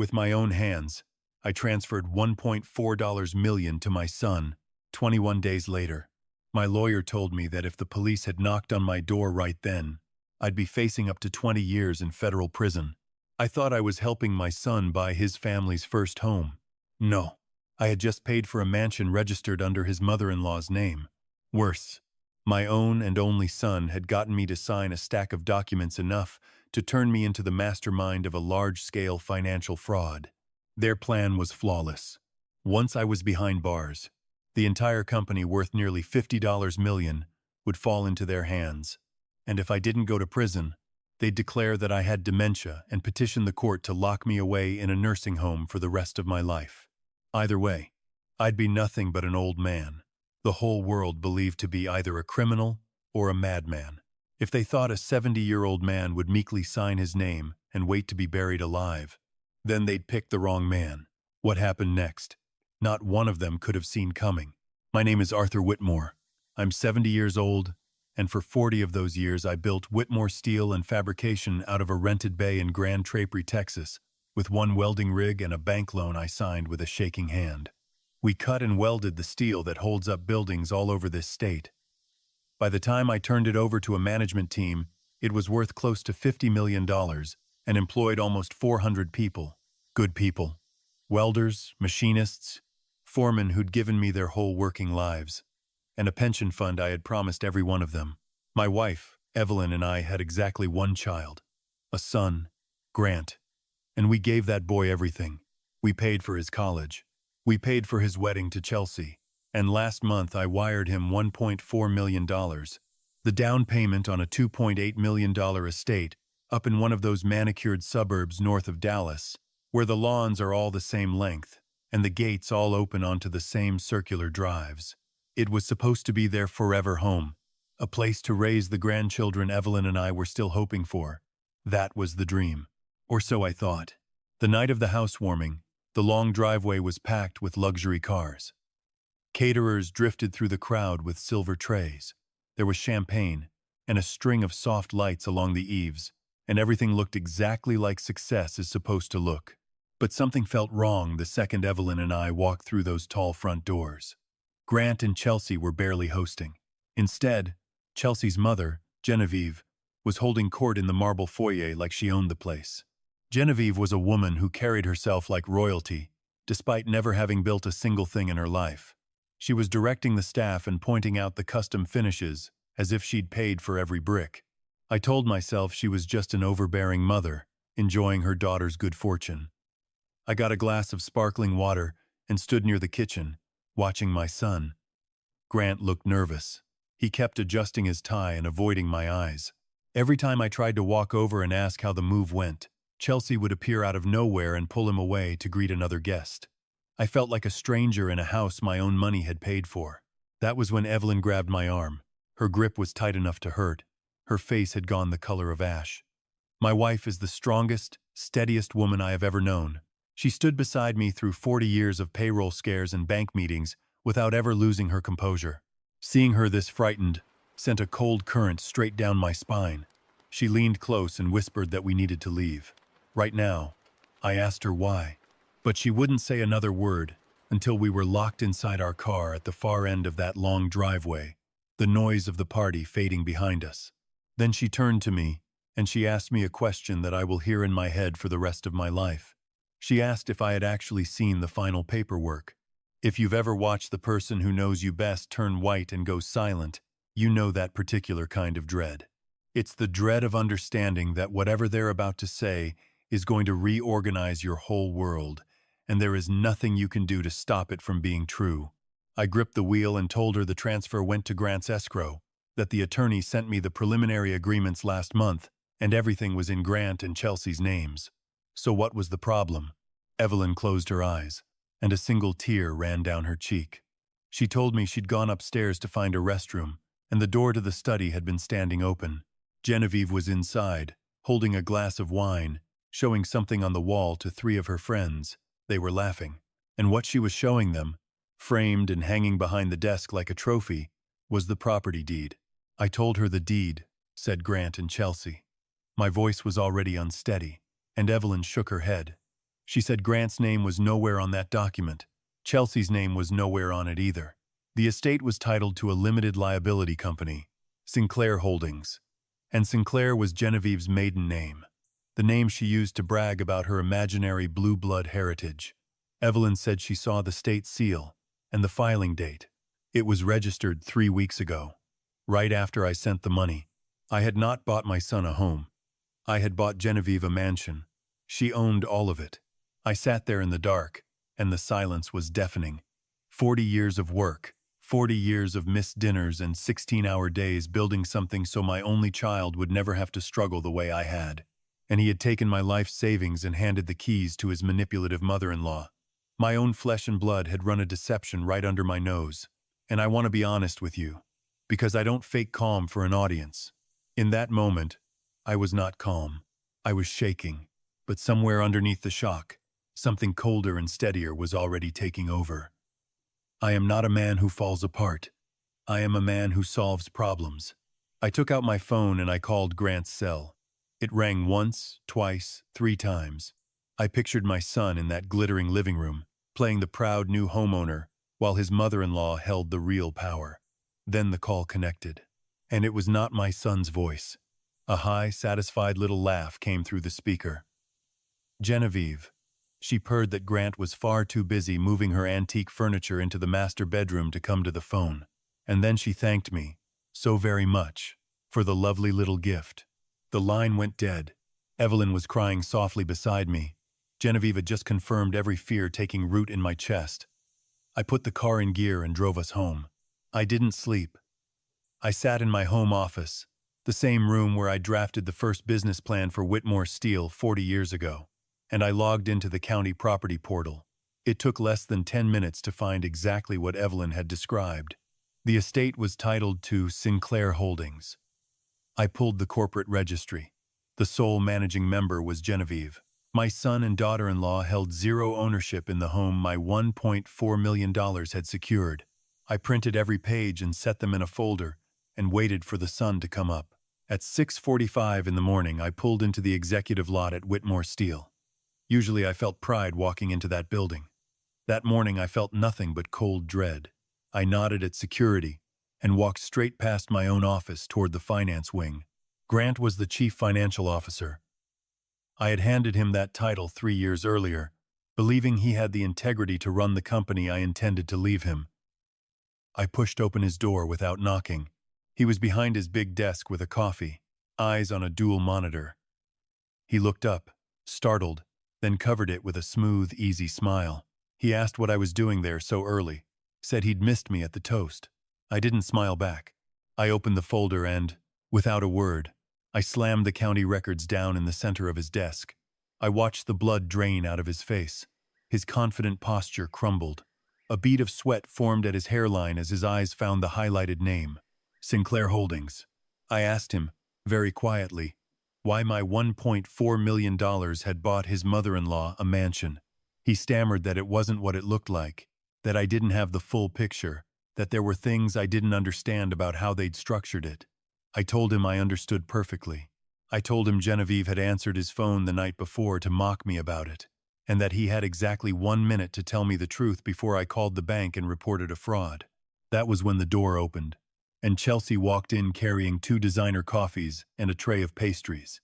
With my own hands, I transferred $1.4 million to my son 21 days later. My lawyer told me that if the police had knocked on my door right then, I'd be facing up to 20 years in federal prison. I thought I was helping my son buy his family's first home. No, I had just paid for a mansion registered under his mother-in-law's name. Worse, my own and only son had gotten me to sign a stack of documents enough to turn me into the mastermind of a large-scale financial fraud. Their plan was flawless. Once I was behind bars, the entire company worth nearly $50 million would fall into their hands. And if I didn't go to prison, they'd declare that I had dementia and petition the court to lock me away in a nursing home for the rest of my life. Either way, I'd be nothing but an old man, the whole world believed to be either a criminal or a madman. If they thought a 70-year-old man would meekly sign his name and wait to be buried alive, then they'd pick the wrong man. What happened next? Not one of them could have seen coming. My name is Arthur Whitmore. I'm 70 years old, and for 40 of those years I built Whitmore Steel and Fabrication out of a rented bay in Grand Trapery, Texas, with one welding rig and a bank loan I signed with a shaking hand. We cut and welded the steel that holds up buildings all over this state. By the time I turned it over to a management team, it was worth close to $50 million and employed almost 400 people. Good people. Welders, machinists, foremen who'd given me their whole working lives, and a pension fund I had promised every one of them. My wife, Evelyn, and I had exactly one child, a son, Grant, and we gave that boy everything. We paid for his college. We paid for his wedding to Chelsea, and last month I wired him $1.4 million, the down payment on a $2.8 million estate up in one of those manicured suburbs north of Dallas, where the lawns are all the same length and the gates all open onto the same circular drives. It was supposed to be their forever home, a place to raise the grandchildren Evelyn and I were still hoping for. That was the dream. Or so I thought. The night of the housewarming, the long driveway was packed with luxury cars. Caterers drifted through the crowd with silver trays. There was champagne and a string of soft lights along the eaves, and everything looked exactly like success is supposed to look. But something felt wrong the second Evelyn and I walked through those tall front doors. Grant and Chelsea were barely hosting. Instead, Chelsea's mother, Genevieve, was holding court in the marble foyer like she owned the place. Genevieve was a woman who carried herself like royalty, despite never having built a single thing in her life. She was directing the staff and pointing out the custom finishes, as if she'd paid for every brick. I told myself she was just an overbearing mother, enjoying her daughter's good fortune. I got a glass of sparkling water and stood near the kitchen, watching my son. Grant looked nervous. He kept adjusting his tie and avoiding my eyes. Every time I tried to walk over and ask how the move went, Chelsea would appear out of nowhere and pull him away to greet another guest. I felt like a stranger in a house my own money had paid for. That was when Evelyn grabbed my arm. Her grip was tight enough to hurt. Her face had gone the color of ash. My wife is the strongest, steadiest woman I have ever known. She stood beside me through 40 years of payroll scares and bank meetings without ever losing her composure. Seeing her this frightened sent a cold current straight down my spine. She leaned close and whispered that we needed to leave. Right now, I asked her why, but she wouldn't say another word until we were locked inside our car at the far end of that long driveway, the noise of the party fading behind us. Then she turned to me, and she asked me a question that I will hear in my head for the rest of my life. She asked if I had actually seen the final paperwork. If you've ever watched the person who knows you best turn white and go silent, you know that particular kind of dread. It's the dread of understanding that whatever they're about to say is going to reorganize your whole world, and there is nothing you can do to stop it from being true. I gripped the wheel and told her the transfer went to Grant's escrow, that the attorney sent me the preliminary agreements last month, and everything was in Grant and Chelsea's names. So what was the problem? Evelyn closed her eyes, and a single tear ran down her cheek. She told me she'd gone upstairs to find a restroom, and the door to the study had been standing open. Genevieve was inside, holding a glass of wine, showing something on the wall to 3 of her friends. They were laughing. And what she was showing them, framed and hanging behind the desk like a trophy, was the property deed. I told her the deed, said Grant and Chelsea. My voice was already unsteady, and Evelyn shook her head. She said Grant's name was nowhere on that document. Chelsea's name was nowhere on it either. The estate was titled to a limited liability company, Sinclair Holdings, and Sinclair was Genevieve's maiden name, the name she used to brag about her imaginary blue blood heritage. Evelyn said she saw the state seal and the filing date. It was registered 3 weeks ago, right after I sent the money. I had not bought my son a home. I had bought Genevieve a mansion. She owned all of it. I sat there in the dark, and the silence was deafening. 40 years of work, 40 years of missed dinners and 16-hour days building something so my only child would never have to struggle the way I had. And he had taken my life savings and handed the keys to his manipulative mother-in-law. My own flesh and blood had run a deception right under my nose. And I want to be honest with you, because I don't fake calm for an audience. In that moment, I was not calm. I was shaking, but somewhere underneath the shock, something colder and steadier was already taking over. I am not a man who falls apart. I am a man who solves problems. I took out my phone and I called Grant's cell. It rang once, twice, 3 times. I pictured my son in that glittering living room, playing the proud new homeowner, while his mother-in-law held the real power. Then the call connected. And it was not my son's voice. A high, satisfied little laugh came through the speaker. Genevieve. She purred that Grant was far too busy moving her antique furniture into the master bedroom to come to the phone. And then she thanked me, so very much, for the lovely little gift. The line went dead. Evelyn was crying softly beside me. Genevieve had just confirmed every fear taking root in my chest. I put the car in gear and drove us home. I didn't sleep. I sat in my home office, the same room where I drafted the first business plan for Whitmore Steel 40 years ago, and I logged into the county property portal. It took less than 10 minutes to find exactly what Evelyn had described. The estate was titled to Sinclair Holdings. I pulled the corporate registry. The sole managing member was Genevieve. My son and daughter-in-law held 0 ownership in the home my $1.4 million had secured. I printed every page and set them in a folder and waited for the sun to come up. At 6:45 in the morning, I pulled into the executive lot at Whitmore Steel. Usually I felt pride walking into that building. That morning I felt nothing but cold dread. I nodded at security and walked straight past my own office toward the finance wing. Grant was the chief financial officer. I had handed him that title 3 years earlier, believing he had the integrity to run the company I intended to leave him. I pushed open his door without knocking. He was behind his big desk with a coffee, eyes on a dual monitor. He looked up, startled, then covered it with a smooth, easy smile. He asked what I was doing there so early, said he'd missed me at the toast. I didn't smile back. I opened the folder and, without a word, I slammed the county records down in the center of his desk. I watched the blood drain out of his face. His confident posture crumbled. A bead of sweat formed at his hairline as his eyes found the highlighted name, Sinclair Holdings. I asked him, very quietly, why my $1.4 million had bought his mother-in-law a mansion. He stammered that it wasn't what it looked like, that I didn't have the full picture, that there were things I didn't understand about how they'd structured it. I told him I understood perfectly. I told him Genevieve had answered his phone the night before to mock me about it, and that he had exactly 1 minute to tell me the truth before I called the bank and reported a fraud. That was when the door opened, and Chelsea walked in carrying 2 designer coffees and a tray of pastries.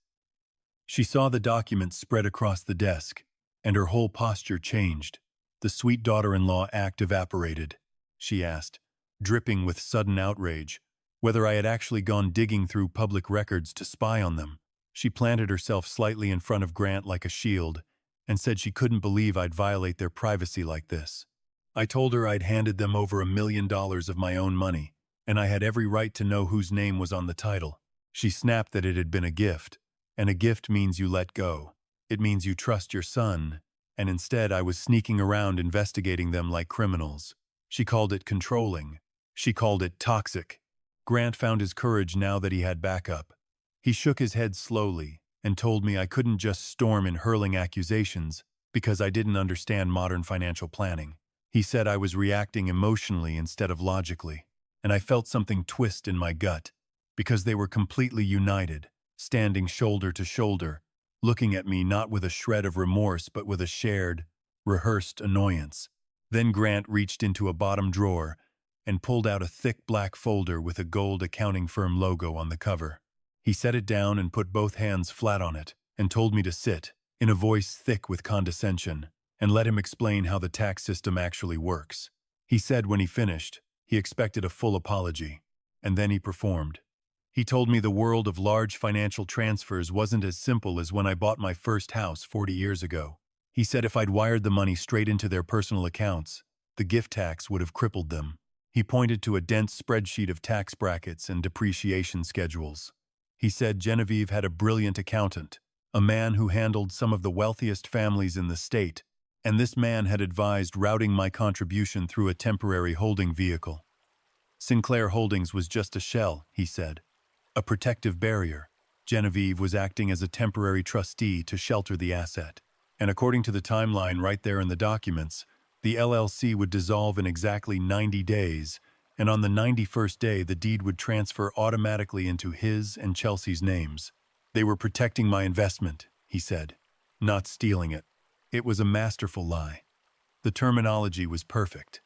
She saw the documents spread across the desk, and her whole posture changed. The sweet daughter-in-law act evaporated. She asked, dripping with sudden outrage, whether I had actually gone digging through public records to spy on them. She planted herself slightly in front of Grant like a shield and said she couldn't believe I'd violate their privacy like this. I told her I'd handed them over $1 million of my own money, and I had every right to know whose name was on the title. She snapped that it had been a gift, and a gift means you let go. It means you trust your son, and instead I was sneaking around investigating them like criminals. She called it controlling. She called it toxic. Grant found his courage now that he had backup. He shook his head slowly and told me I couldn't just storm in hurling accusations because I didn't understand modern financial planning. He said I was reacting emotionally instead of logically, and I felt something twist in my gut because they were completely united, standing shoulder to shoulder, looking at me not with a shred of remorse but with a shared, rehearsed annoyance. Then Grant reached into a bottom drawer and pulled out a thick black folder with a gold accounting firm logo on the cover. He set it down and put both hands flat on it and told me to sit, in a voice thick with condescension, and let him explain how the tax system actually works. He said when he finished, he expected a full apology, and then he performed. He told me the world of large financial transfers wasn't as simple as when I bought my first house 40 years ago. He said if I'd wired the money straight into their personal accounts, the gift tax would have crippled them. He pointed to a dense spreadsheet of tax brackets and depreciation schedules. He said Genevieve had a brilliant accountant, a man who handled some of the wealthiest families in the state, and this man had advised routing my contribution through a temporary holding vehicle. Sinclair Holdings was just a shell, he said, a protective barrier. Genevieve was acting as a temporary trustee to shelter the asset. And according to the timeline right there in the documents, the LLC would dissolve in exactly 90 days, and on the 91st day the deed would transfer automatically into his and Chelsea's names. They were protecting my investment, he said, not stealing it. It was a masterful lie. The terminology was perfect.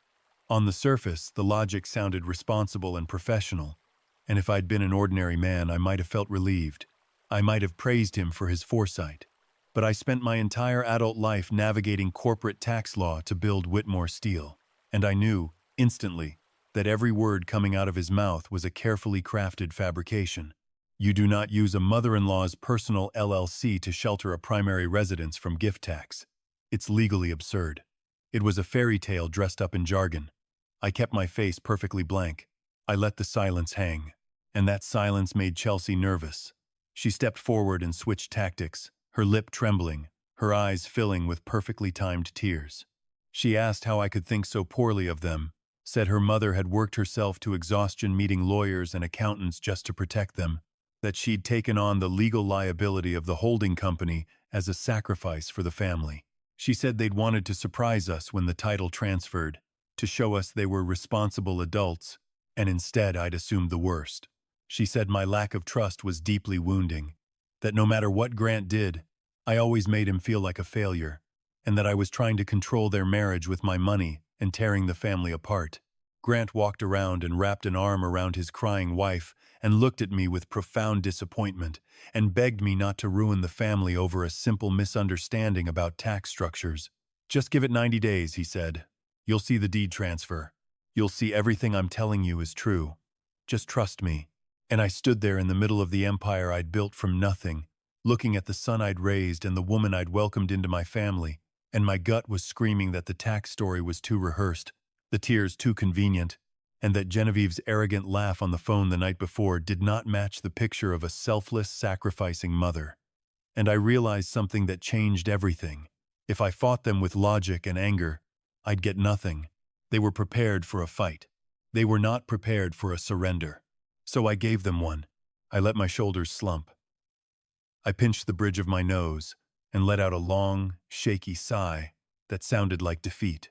On the surface, the logic sounded responsible and professional, and if I'd been an ordinary man, I might have felt relieved. I might have praised him for his foresight. But I spent my entire adult life navigating corporate tax law to build Whitmore Steel, and I knew, instantly, that every word coming out of his mouth was a carefully crafted fabrication. You do not use a mother-in-law's personal LLC to shelter a primary residence from gift tax. It's legally absurd. It was a fairy tale dressed up in jargon. I kept my face perfectly blank. I let the silence hang, and that silence made Chelsea nervous. She stepped forward and switched tactics, her lip trembling, her eyes filling with perfectly timed tears. She asked how I could think so poorly of them, said her mother had worked herself to exhaustion meeting lawyers and accountants just to protect them, that she'd taken on the legal liability of the holding company as a sacrifice for the family. She said they'd wanted to surprise us when the title transferred, to show us they were responsible adults, and instead I'd assumed the worst. She said my lack of trust was deeply wounding, that no matter what Grant did, I always made him feel like a failure, and that I was trying to control their marriage with my money and tearing the family apart. Grant walked around and wrapped an arm around his crying wife and looked at me with profound disappointment and begged me not to ruin the family over a simple misunderstanding about tax structures. Just give it 90 days, he said. You'll see the deed transfer. You'll see everything I'm telling you is true. Just trust me. And I stood there in the middle of the empire I'd built from nothing, looking at the son I'd raised and the woman I'd welcomed into my family, and my gut was screaming that the tax story was too rehearsed, the tears too convenient, and that Genevieve's arrogant laugh on the phone the night before did not match the picture of a selfless, sacrificing mother. And I realized something that changed everything. If I fought them with logic and anger, I'd get nothing. They were prepared for a fight. They were not prepared for a surrender. So I gave them one. I let my shoulders slump. I pinched the bridge of my nose and let out a long, shaky sigh that sounded like defeat.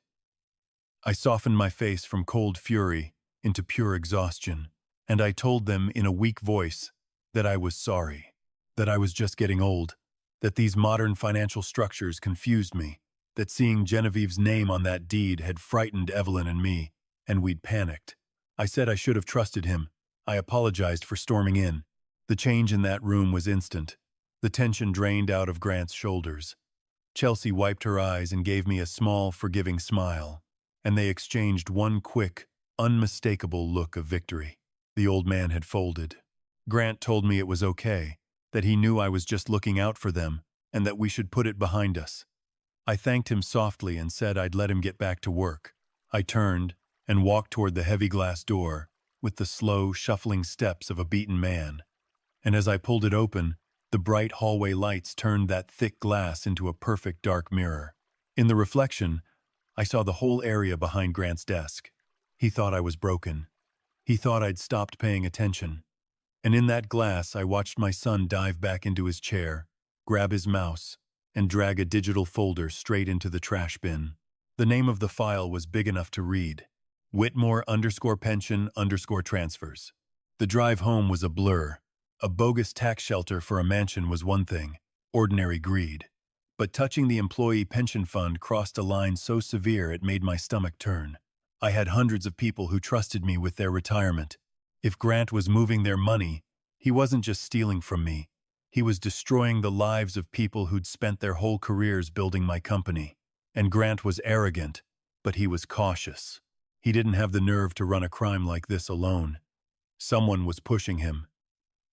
I softened my face from cold fury into pure exhaustion, and I told them in a weak voice that I was sorry, that I was just getting old, that these modern financial structures confused me, that seeing Genevieve's name on that deed had frightened Evelyn and me, and we'd panicked. I said I should have trusted him. I apologized for storming in. The change in that room was instant. The tension drained out of Grant's shoulders. Chelsea wiped her eyes and gave me a small, forgiving smile, and they exchanged one quick, unmistakable look of victory. The old man had folded. Grant told me it was okay, that he knew I was just looking out for them, and that we should put it behind us. I thanked him softly and said I'd let him get back to work. I turned and walked toward the heavy glass door with the slow, shuffling steps of a beaten man. And as I pulled it open, the bright hallway lights turned that thick glass into a perfect dark mirror. In the reflection, I saw the whole area behind Grant's desk. He thought I was broken. He thought I'd stopped paying attention. And in that glass, I watched my son dive back into his chair, grab his mouse, and drag a digital folder straight into the trash bin. The name of the file was big enough to read: Whitmore_pension_transfers. The drive home was a blur. A bogus tax shelter for a mansion was one thing, ordinary greed. But touching the employee pension fund crossed a line so severe it made my stomach turn. I had hundreds of people who trusted me with their retirement. If Grant was moving their money, he wasn't just stealing from me. He was destroying the lives of people who'd spent their whole careers building my company. And Grant was arrogant, but he was cautious. He didn't have the nerve to run a crime like this alone. Someone was pushing him.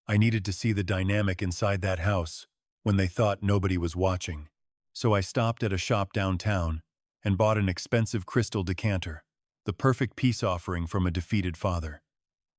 I needed to see the dynamic inside that house when they thought nobody was watching. So I stopped at a shop downtown and bought an expensive crystal decanter, the perfect peace offering from a defeated father.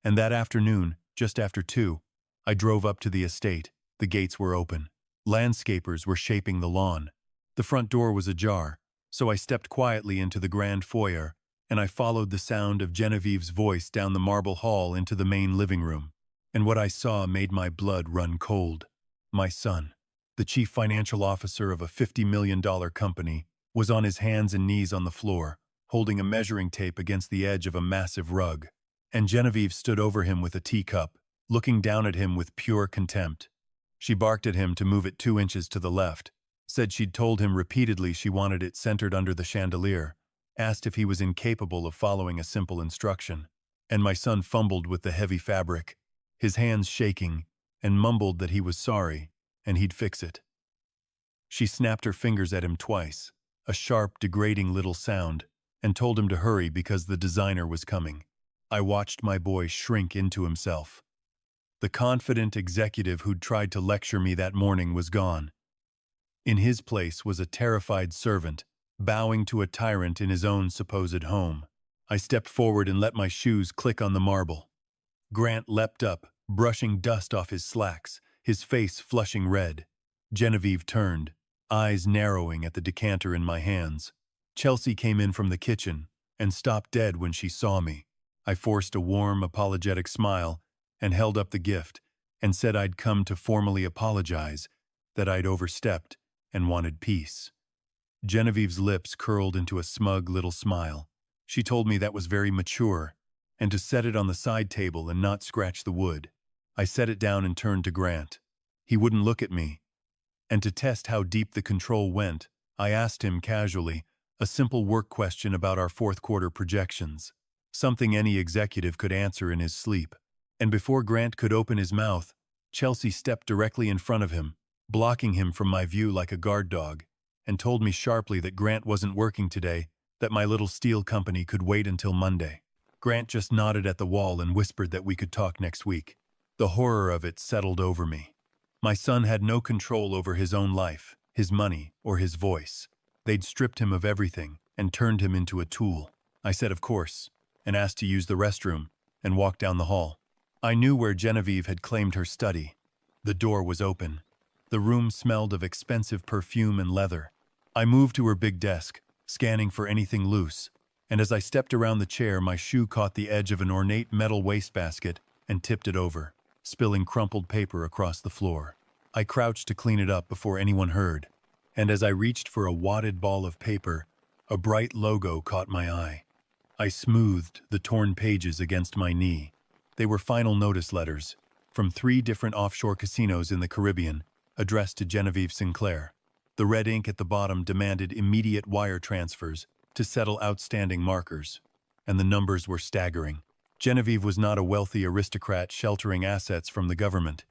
And that afternoon, just after 2, I drove up to the estate. The gates were open. Landscapers were shaping the lawn. The front door was ajar, so I stepped quietly into the grand foyer, and I followed the sound of Genevieve's voice down the marble hall into the main living room. And what I saw made my blood run cold. My son, the chief financial officer of a $50 million company, was on his hands and knees on the floor, holding a measuring tape against the edge of a massive rug. And Genevieve stood over him with a teacup, looking down at him with pure contempt. She barked at him to move it 2 inches to the left, said she'd told him repeatedly she wanted it centered under the chandelier, asked if he was incapable of following a simple instruction. And my son fumbled with the heavy fabric, his hands shaking, and mumbled that he was sorry, and he'd fix it. She snapped her fingers at him twice, a sharp, degrading little sound, and told him to hurry because the designer was coming. I watched my boy shrink into himself. The confident executive who'd tried to lecture me that morning was gone. In his place was a terrified servant, bowing to a tyrant in his own supposed home. I stepped forward and let my shoes click on the marble. Grant leapt up, brushing dust off his slacks, his face flushing red. Genevieve turned, eyes narrowing at the decanter in my hands. Chelsea came in from the kitchen and stopped dead when she saw me. I forced a warm, apologetic smile and held up the gift and said I'd come to formally apologize, that I'd overstepped and wanted peace. Genevieve's lips curled into a smug little smile. She told me that was very mature, and to set it on the side table and not scratch the wood. I set it down and turned to Grant. He wouldn't look at me. And to test how deep the control went, I asked him casually a simple work question about our fourth quarter projections, something any executive could answer in his sleep. And before Grant could open his mouth, Chelsea stepped directly in front of him, blocking him from my view like a guard dog, and told me sharply that Grant wasn't working today, that my little steel company could wait until Monday. Grant just nodded at the wall and whispered that we could talk next week. The horror of it settled over me. My son had no control over his own life, his money, or his voice. They'd stripped him of everything and turned him into a tool. I said of course, and asked to use the restroom, and walked down the hall. I knew where Genevieve had claimed her study. The door was open. The room smelled of expensive perfume and leather. I moved to her big desk, scanning for anything loose, and as I stepped around the chair, my shoe caught the edge of an ornate metal wastebasket and tipped it over, spilling crumpled paper across the floor. I crouched to clean it up before anyone heard, and as I reached for a wadded ball of paper, a bright logo caught my eye. I smoothed the torn pages against my knee. They were final notice letters from 3 different offshore casinos in the Caribbean, addressed to Genevieve Sinclair. The red ink at the bottom demanded immediate wire transfers to settle outstanding markers, and the numbers were staggering. Genevieve was not a wealthy aristocrat sheltering assets from the government.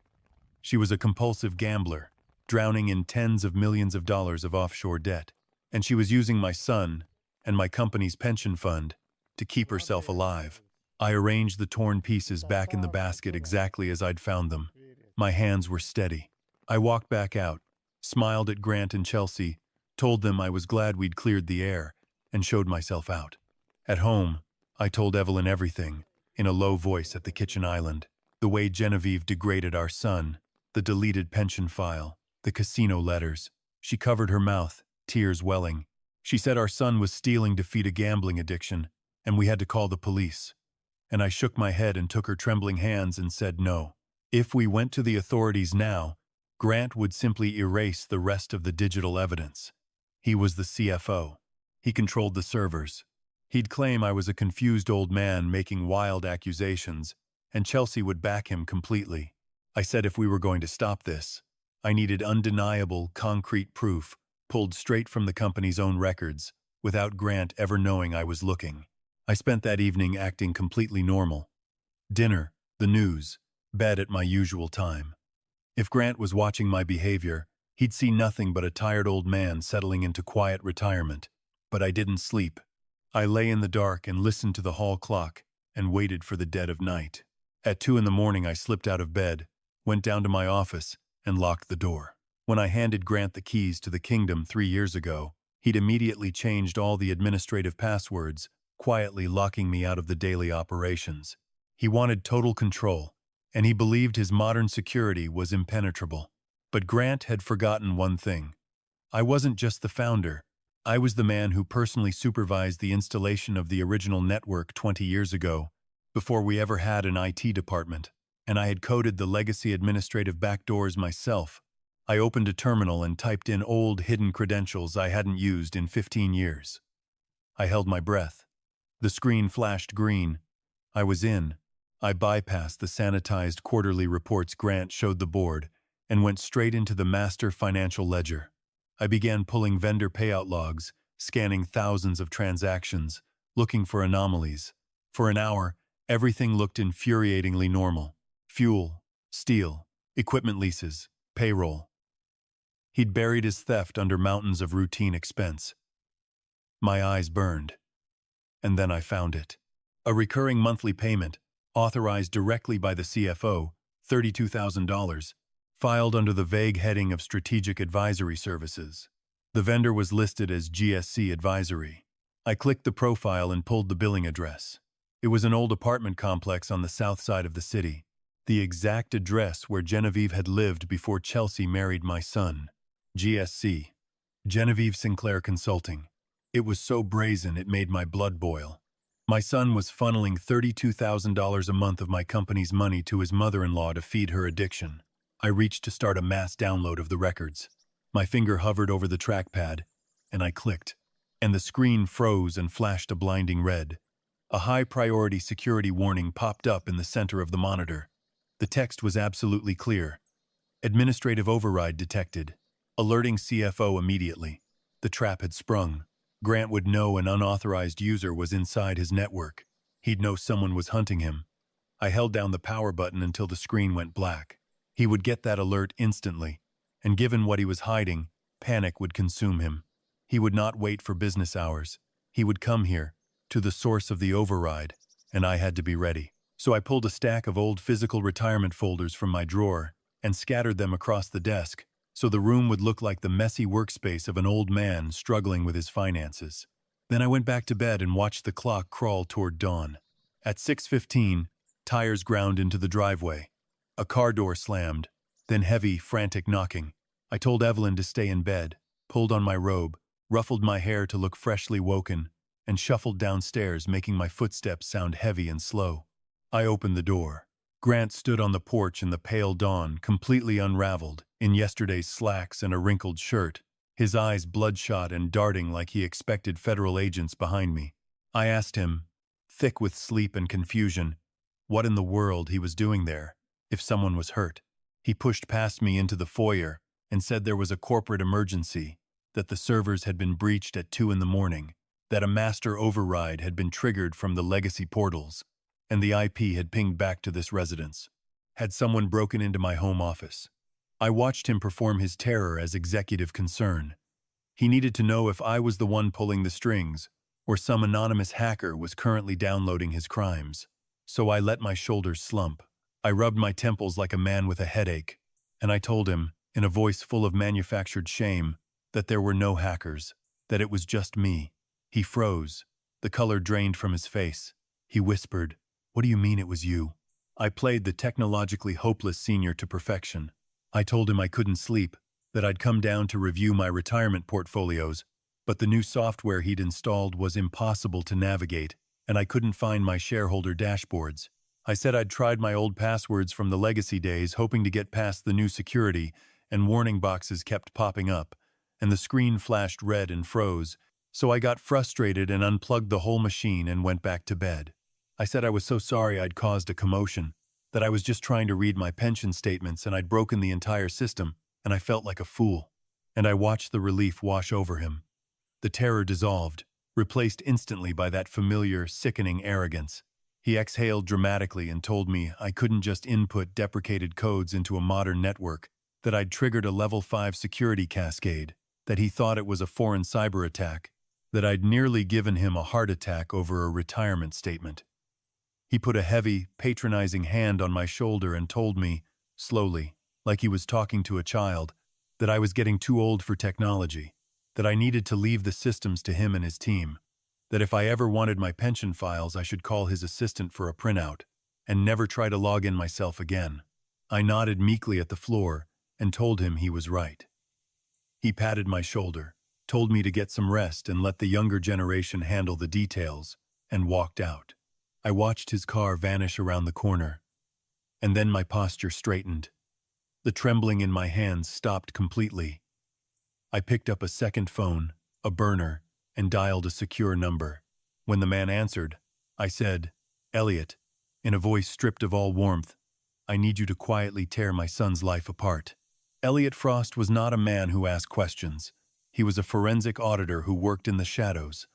She was a compulsive gambler, drowning in tens of millions of dollars of offshore debt, and she was using my son and my company's pension fund to keep herself alive. I arranged the torn pieces back in the basket exactly as I'd found them. My hands were steady. I walked back out, smiled at Grant and Chelsea, told them I was glad we'd cleared the air, and showed myself out. At home, I told Evelyn everything, in a low voice at the kitchen island. The way Genevieve degraded our son, the deleted pension file, the casino letters. She covered her mouth, tears welling. She said our son was stealing to feed a gambling addiction, and we had to call the police. And I shook my head and took her trembling hands and said no. If we went to the authorities now, Grant would simply erase the rest of the digital evidence. He was the CFO. He controlled the servers. He'd claim I was a confused old man making wild accusations, and Chelsea would back him completely. I said if we were going to stop this, I needed undeniable, concrete proof, pulled straight from the company's own records, without Grant ever knowing I was looking. I spent that evening acting completely normal. Dinner, the news, bed at my usual time. If Grant was watching my behavior, he'd see nothing but a tired old man settling into quiet retirement. But I didn't sleep. I lay in the dark and listened to the hall clock and waited for the dead of night. At 2 in the morning I slipped out of bed, went down to my office, and locked the door. When I handed Grant the keys to the kingdom 3 years ago, he'd immediately changed all the administrative passwords, quietly locking me out of the daily operations. He wanted total control, and he believed his modern security was impenetrable. But Grant had forgotten one thing. I wasn't just the founder. I was the man who personally supervised the installation of the original network 20 years ago, before we ever had an IT department, and I had coded the legacy administrative backdoors myself. I opened a terminal and typed in old hidden credentials I hadn't used in 15 years. I held my breath. The screen flashed green. I was in. I bypassed the sanitized quarterly reports Grant showed the board and went straight into the master financial ledger. I began pulling vendor payout logs, scanning thousands of transactions, looking for anomalies. For an hour, everything looked infuriatingly normal. Fuel, steel, equipment leases, payroll. He'd buried his theft under mountains of routine expense. My eyes burned. And then I found it. A recurring monthly payment, authorized directly by the CFO, $32,000, filed under the vague heading of Strategic Advisory Services. The vendor was listed as GSC Advisory. I clicked the profile and pulled the billing address. It was an old apartment complex on the south side of the city, the exact address where Genevieve had lived before Chelsea married my son. GSC. Genevieve Sinclair Consulting. It was so brazen it made my blood boil. My son was funneling $32,000 a month of my company's money to his mother-in-law to feed her addiction. I reached to start a mass download of the records. My finger hovered over the trackpad, and I clicked, and the screen froze and flashed a blinding red. A high-priority security warning popped up in the center of the monitor. The text was absolutely clear. Administrative override detected. Alerting CFO immediately. The trap had sprung. Grant would know an unauthorized user was inside his network. He'd know someone was hunting him. I held down the power button until the screen went black. He would get that alert instantly, and given what he was hiding, panic would consume him. He would not wait for business hours. He would come here, to the source of the override, and I had to be ready. So I pulled a stack of old physical retirement folders from my drawer and scattered them across the desk, so the room would look like the messy workspace of an old man struggling with his finances. Then I went back to bed and watched the clock crawl toward dawn. At 6:15, tires ground into the driveway. A car door slammed, then heavy, frantic knocking. I told Evelyn to stay in bed, pulled on my robe, ruffled my hair to look freshly woken, and shuffled downstairs, making my footsteps sound heavy and slow. I opened the door. Grant stood on the porch in the pale dawn, completely unraveled, in yesterday's slacks and a wrinkled shirt, his eyes bloodshot and darting like he expected federal agents behind me. I asked him, thick with sleep and confusion, what in the world he was doing there, if someone was hurt. He pushed past me into the foyer and said there was a corporate emergency, that the servers had been breached at 2 in the morning, that a master override had been triggered from the legacy portals, and the IP had pinged back to this residence. Had someone broken into my home office? I watched him perform his terror as executive concern. He needed to know if I was the one pulling the strings, or some anonymous hacker was currently downloading his crimes. So I let my shoulders slump. I rubbed my temples like a man with a headache, and I told him, in a voice full of manufactured shame, that there were no hackers, that it was just me. He froze. The color drained from his face. He whispered, "What do you mean it was you?" I played the technologically hopeless senior to perfection. I told him I couldn't sleep, that I'd come down to review my retirement portfolios, but the new software he'd installed was impossible to navigate, and I couldn't find my shareholder dashboards. I said I'd tried my old passwords from the legacy days, hoping to get past the new security, and warning boxes kept popping up, and the screen flashed red and froze, so I got frustrated and unplugged the whole machine and went back to bed. I said I was so sorry I'd caused a commotion, that I was just trying to read my pension statements and I'd broken the entire system, and I felt like a fool. And I watched the relief wash over him. The terror dissolved, replaced instantly by that familiar, sickening arrogance. He exhaled dramatically and told me I couldn't just input deprecated codes into a modern network, that I'd triggered a level 5 security cascade, that he thought it was a foreign cyber attack, that I'd nearly given him a heart attack over a retirement statement. He put a heavy, patronizing hand on my shoulder and told me, slowly, like he was talking to a child, that I was getting too old for technology, that I needed to leave the systems to him and his team, that if I ever wanted my pension files I should call his assistant for a printout, and never try to log in myself again. I nodded meekly at the floor and told him he was right. He patted my shoulder, told me to get some rest and let the younger generation handle the details, and walked out. I watched his car vanish around the corner, and then my posture straightened. The trembling in my hands stopped completely. I picked up a second phone, a burner, and dialed a secure number. When the man answered, I said, "Elliot," in a voice stripped of all warmth, "I need you to quietly tear my son's life apart." Elliot Frost was not a man who asked questions. He was a forensic auditor who worked in the shadows,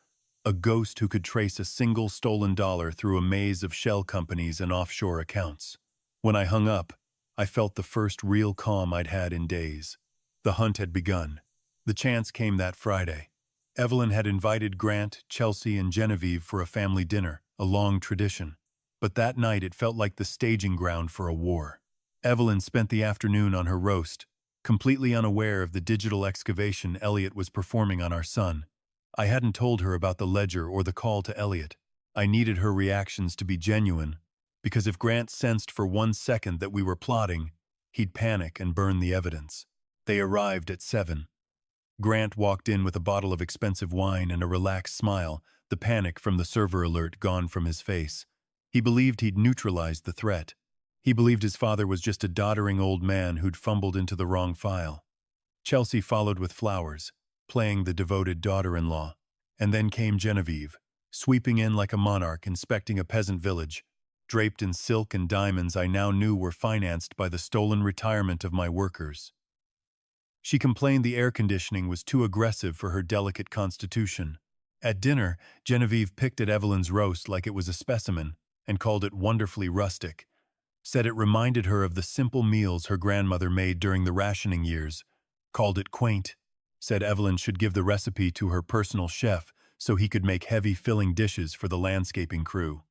a ghost who could trace a single stolen dollar through a maze of shell companies and offshore accounts. When I hung up, I felt the first real calm I'd had in days. The hunt had begun. The chance came that Friday. Evelyn had invited Grant, Chelsea, and Genevieve for a family dinner, a long tradition. But that night it felt like the staging ground for a war. Evelyn spent the afternoon on her roast, completely unaware of the digital excavation Elliot was performing on our son. I hadn't told her about the ledger or the call to Elliot. I needed her reactions to be genuine, because if Grant sensed for 1 second that we were plotting, he'd panic and burn the evidence. They arrived at 7. Grant walked in with a bottle of expensive wine and a relaxed smile, the panic from the server alert gone from his face. He believed he'd neutralized the threat. He believed his father was just a doddering old man who'd fumbled into the wrong file. Chelsea followed with flowers, playing the devoted daughter-in-law. And then came Genevieve, sweeping in like a monarch inspecting a peasant village, draped in silk and diamonds I now knew were financed by the stolen retirement of my workers. She complained the air conditioning was too aggressive for her delicate constitution. At dinner, Genevieve picked at Evelyn's roast like it was a specimen and called it wonderfully rustic, said it reminded her of the simple meals her grandmother made during the rationing years, called it quaint, said Evelyn should give the recipe to her personal chef so he could make heavy filling dishes for the landscaping crew.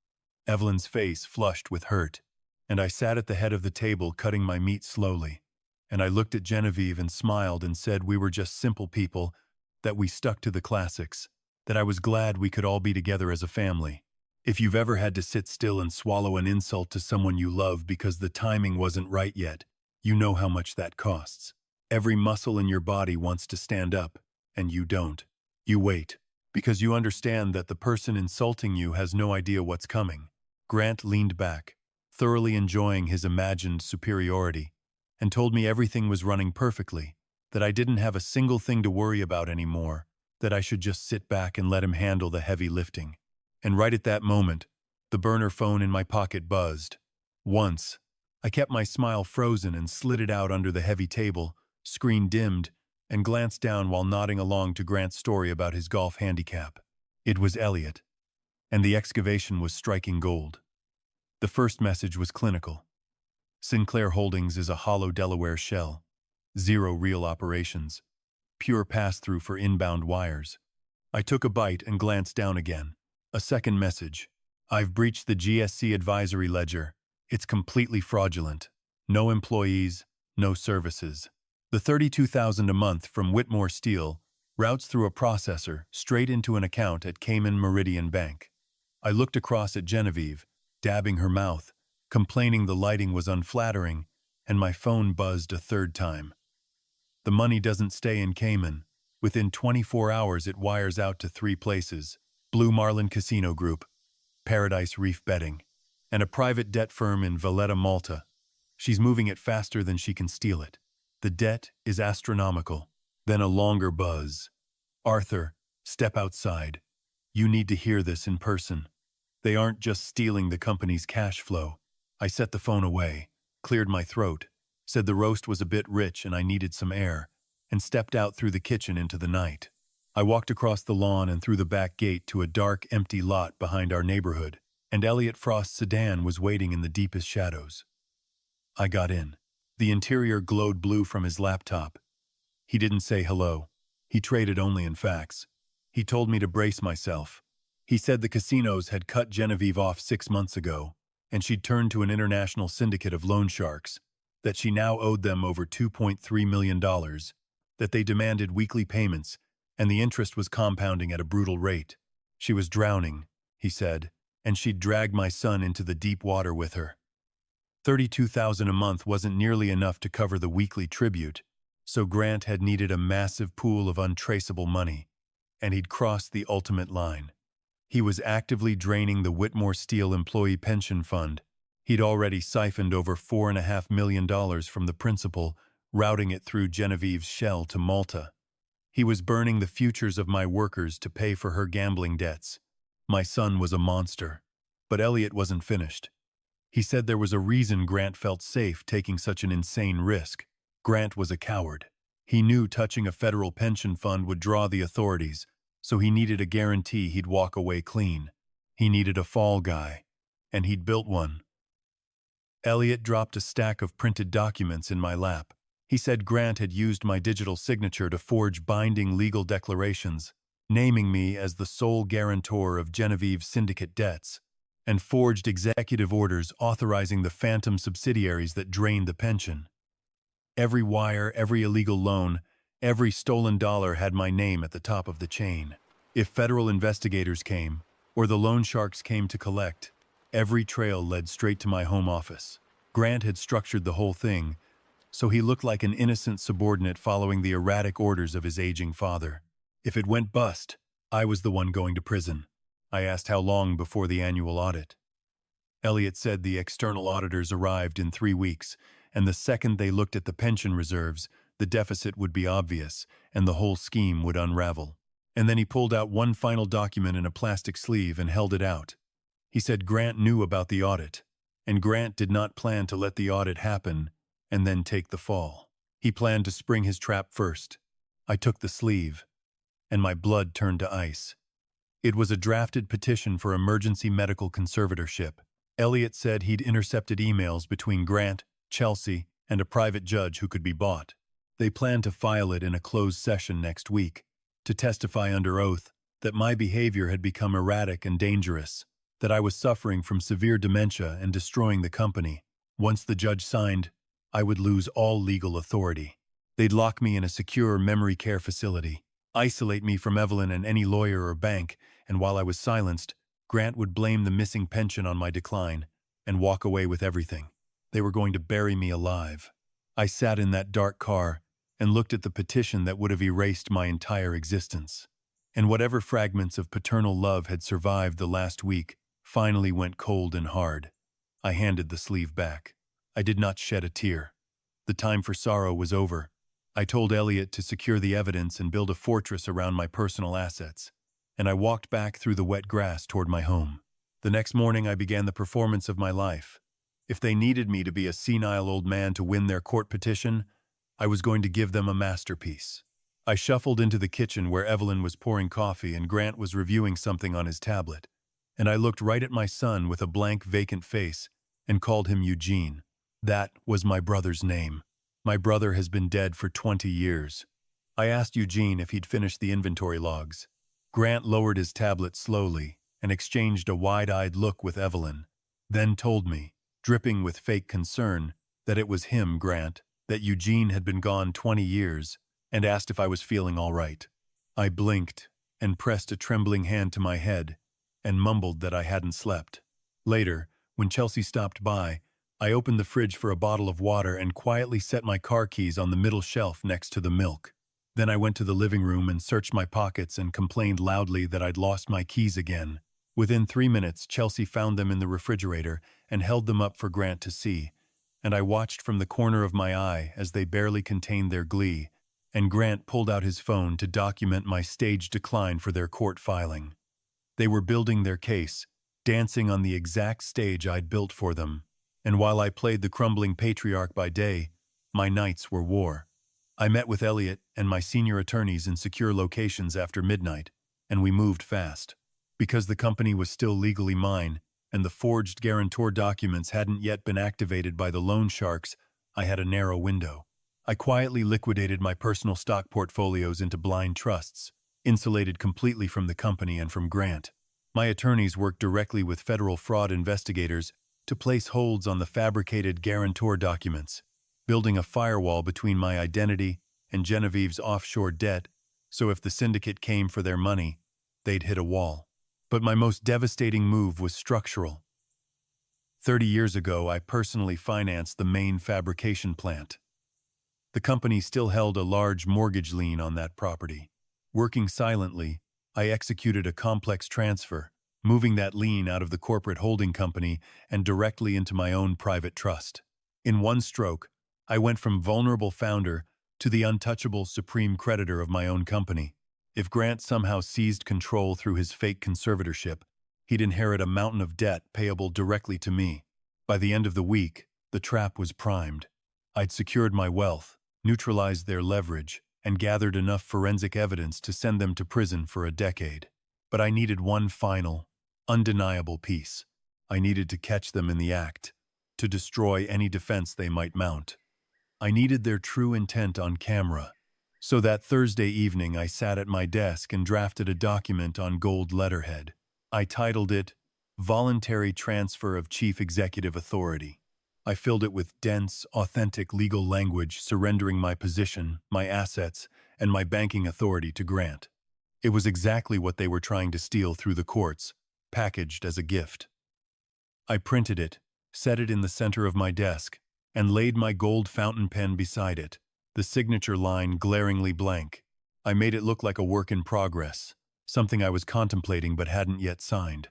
Evelyn's face flushed with hurt, and I sat at the head of the table cutting my meat slowly, and I looked at Genevieve and smiled and said we were just simple people, that we stuck to the classics, that I was glad we could all be together as a family. If you've ever had to sit still and swallow an insult to someone you love because the timing wasn't right yet, you know how much that costs. Every muscle in your body wants to stand up, and you don't. You wait, because you understand that the person insulting you has no idea what's coming. Grant leaned back, thoroughly enjoying his imagined superiority, and told me everything was running perfectly, that I didn't have a single thing to worry about anymore, that I should just sit back and let him handle the heavy lifting. And right at that moment, the burner phone in my pocket buzzed. Once, I kept my smile frozen and slid it out under the heavy table, screen dimmed, and glanced down while nodding along to Grant's story about his golf handicap. It was Elliot, and the excavation was striking gold. The first message was clinical. Sinclair Holdings is a hollow Delaware shell. 0 real operations. Pure pass-through for inbound wires. I took a bite and glanced down again. A second message. I've breached the GSC advisory ledger. It's completely fraudulent. No employees, no services. The $32,000 a month from Whitmore Steel routes through a processor straight into an account at Cayman Meridian Bank. I looked across at Genevieve, dabbing her mouth, complaining the lighting was unflattering, and my phone buzzed a third time. The money doesn't stay in Cayman. Within 24 hours it wires out to 3 places: Blue Marlin Casino Group, Paradise Reef Betting, and a private debt firm in Valletta, Malta. She's moving it faster than she can steal it. The debt is astronomical. Then a longer buzz. Arthur, step outside. You need to hear this in person. They aren't just stealing the company's cash flow. I set the phone away, cleared my throat, said the roast was a bit rich and I needed some air, and stepped out through the kitchen into the night. I walked across the lawn and through the back gate to a dark, empty lot behind our neighborhood, and Elliot Frost's sedan was waiting in the deepest shadows. I got in. The interior glowed blue from his laptop. He didn't say hello. He traded only in facts. He told me to brace myself. He said the casinos had cut Genevieve off 6 months ago, and she'd turned to an international syndicate of loan sharks, that she now owed them over $2.3 million, that they demanded weekly payments, and the interest was compounding at a brutal rate. She was drowning, he said, and she'd dragged my son into the deep water with her. $32,000 a month wasn't nearly enough to cover the weekly tribute, so Grant had needed a massive pool of untraceable money, and he'd crossed the ultimate line. He was actively draining the Whitmore Steel Employee Pension Fund. He'd already siphoned over $4.5 million from the principal, routing it through Genevieve's shell to Malta. He was burning the futures of my workers to pay for her gambling debts. My son was a monster. But Elliot wasn't finished. He said there was a reason Grant felt safe taking such an insane risk. Grant was a coward. He knew touching a federal pension fund would draw the authorities, so he needed a guarantee he'd walk away clean. He needed a fall guy, and he'd built one. Elliot dropped a stack of printed documents in my lap. He said Grant had used my digital signature to forge binding legal declarations, naming me as the sole guarantor of Genevieve's syndicate debts, and forged executive orders authorizing the phantom subsidiaries that drained the pension. Every wire, every illegal loan, every stolen dollar had my name at the top of the chain. If federal investigators came, or the loan sharks came to collect, every trail led straight to my home office. Grant had structured the whole thing, so he looked like an innocent subordinate following the erratic orders of his aging father. If it went bust, I was the one going to prison. I asked how long before the annual audit. Elliot said the external auditors arrived in 3 weeks, and the second they looked at the pension reserves, the deficit would be obvious, and the whole scheme would unravel. And then he pulled out one final document in a plastic sleeve and held it out. He said Grant knew about the audit, and Grant did not plan to let the audit happen and then take the fall. He planned to spring his trap first. I took the sleeve, and my blood turned to ice. It was a drafted petition for emergency medical conservatorship. Elliot said he'd intercepted emails between Grant, Chelsea, and a private judge who could be bought. They planned to file it in a closed session next week, to testify under oath that my behavior had become erratic and dangerous, that I was suffering from severe dementia and destroying the company. Once the judge signed, I would lose all legal authority. They'd lock me in a secure memory care facility, isolate me from Evelyn and any lawyer or bank, and while I was silenced, Grant would blame the missing pension on my decline and walk away with everything. They were going to bury me alive. I sat in that dark car and looked at the petition that would have erased my entire existence. And whatever fragments of paternal love had survived the last week finally went cold and hard. I handed the sleeve back. I did not shed a tear. The time for sorrow was over. I told Elliot to secure the evidence and build a fortress around my personal assets, and I walked back through the wet grass toward my home. The next morning I began the performance of my life. If they needed me to be a senile old man to win their court petition, I was going to give them a masterpiece. I shuffled into the kitchen where Evelyn was pouring coffee and Grant was reviewing something on his tablet, and I looked right at my son with a blank, vacant face and called him Eugene. That was my brother's name. My brother has been dead for 20 years. I asked Eugene if he'd finished the inventory logs. Grant lowered his tablet slowly and exchanged a wide-eyed look with Evelyn, then told me, dripping with fake concern, that it was him, Grant, that Eugene had been gone 20 years, and asked if I was feeling all right. I blinked and pressed a trembling hand to my head and mumbled that I hadn't slept. Later, when Chelsea stopped by, I opened the fridge for a bottle of water and quietly set my car keys on the middle shelf next to the milk. Then I went to the living room and searched my pockets and complained loudly that I'd lost my keys again. Within 3 minutes, Chelsea found them in the refrigerator and held them up for Grant to see, and I watched from the corner of my eye as they barely contained their glee, and Grant pulled out his phone to document my staged decline for their court filing. They were building their case, dancing on the exact stage I'd built for them, and while I played the crumbling patriarch by day, My nights were war. I met with Elliot and my senior attorneys in secure locations after midnight, and we moved fast. Because the company was still legally mine, and the forged guarantor documents hadn't yet been activated by the loan sharks, I had a narrow window. I quietly liquidated my personal stock portfolios into blind trusts, insulated completely from the company and from Grant. My attorneys worked directly with federal fraud investigators to place holds on the fabricated guarantor documents, building a firewall between my identity and Genevieve's offshore debt, so if the syndicate came for their money, they'd hit a wall. But my most devastating move was structural. 30 years ago, I personally financed the main fabrication plant. The company still held a large mortgage lien on that property. Working silently, I executed a complex transfer, moving that lien out of the corporate holding company and directly into my own private trust. In one stroke, I went from vulnerable founder to the untouchable supreme creditor of my own company. If Grant somehow seized control through his fake conservatorship, he'd inherit a mountain of debt payable directly to me. By the end of the week, the trap was primed. I'd secured my wealth, neutralized their leverage, and gathered enough forensic evidence to send them to prison for a decade. But I needed one final, undeniable piece. I needed to catch them in the act, to destroy any defense they might mount. I needed their true intent on camera. So that Thursday evening I sat at my desk and drafted a document on gold letterhead. I titled it, Voluntary Transfer of Chief Executive Authority. I filled it with dense, authentic legal language surrendering my position, my assets, and my banking authority to Grant. It was exactly what they were trying to steal through the courts, packaged as a gift. I printed it, set it in the center of my desk, and laid my gold fountain pen beside it, the signature line glaringly blank. I made it look like a work in progress, something I was contemplating but hadn't yet signed.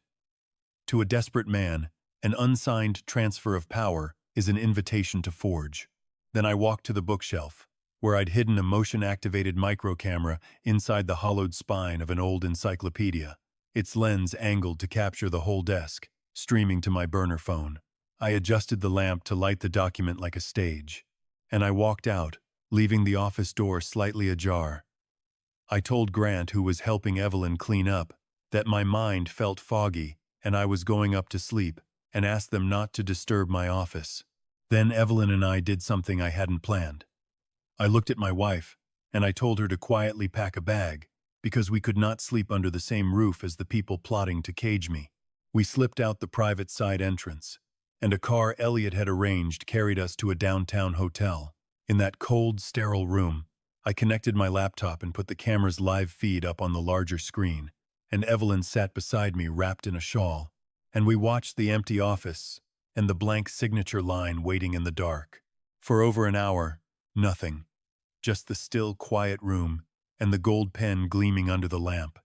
To a desperate man, an unsigned transfer of power is an invitation to forge. Then I walked to the bookshelf, where I'd hidden a motion-activated microcamera inside the hollowed spine of an old encyclopedia, its lens angled to capture the whole desk, streaming to my burner phone. I adjusted the lamp to light the document like a stage, and I walked out, leaving the office door slightly ajar. I told Grant, who was helping Evelyn clean up, that my mind felt foggy and I was going up to sleep, and asked them not to disturb my office. Then Evelyn and I did something I hadn't planned. I looked at my wife, and I told her to quietly pack a bag, because we could not sleep under the same roof as the people plotting to cage me. We slipped out the private side entrance, and a car Elliot had arranged carried us to a downtown hotel. In that cold, sterile room, I connected my laptop and put the camera's live feed up on the larger screen, and Evelyn sat beside me wrapped in a shawl, and we watched the empty office and the blank signature line waiting in the dark. For over an hour, nothing. Just the still, quiet room and the gold pen gleaming under the lamp.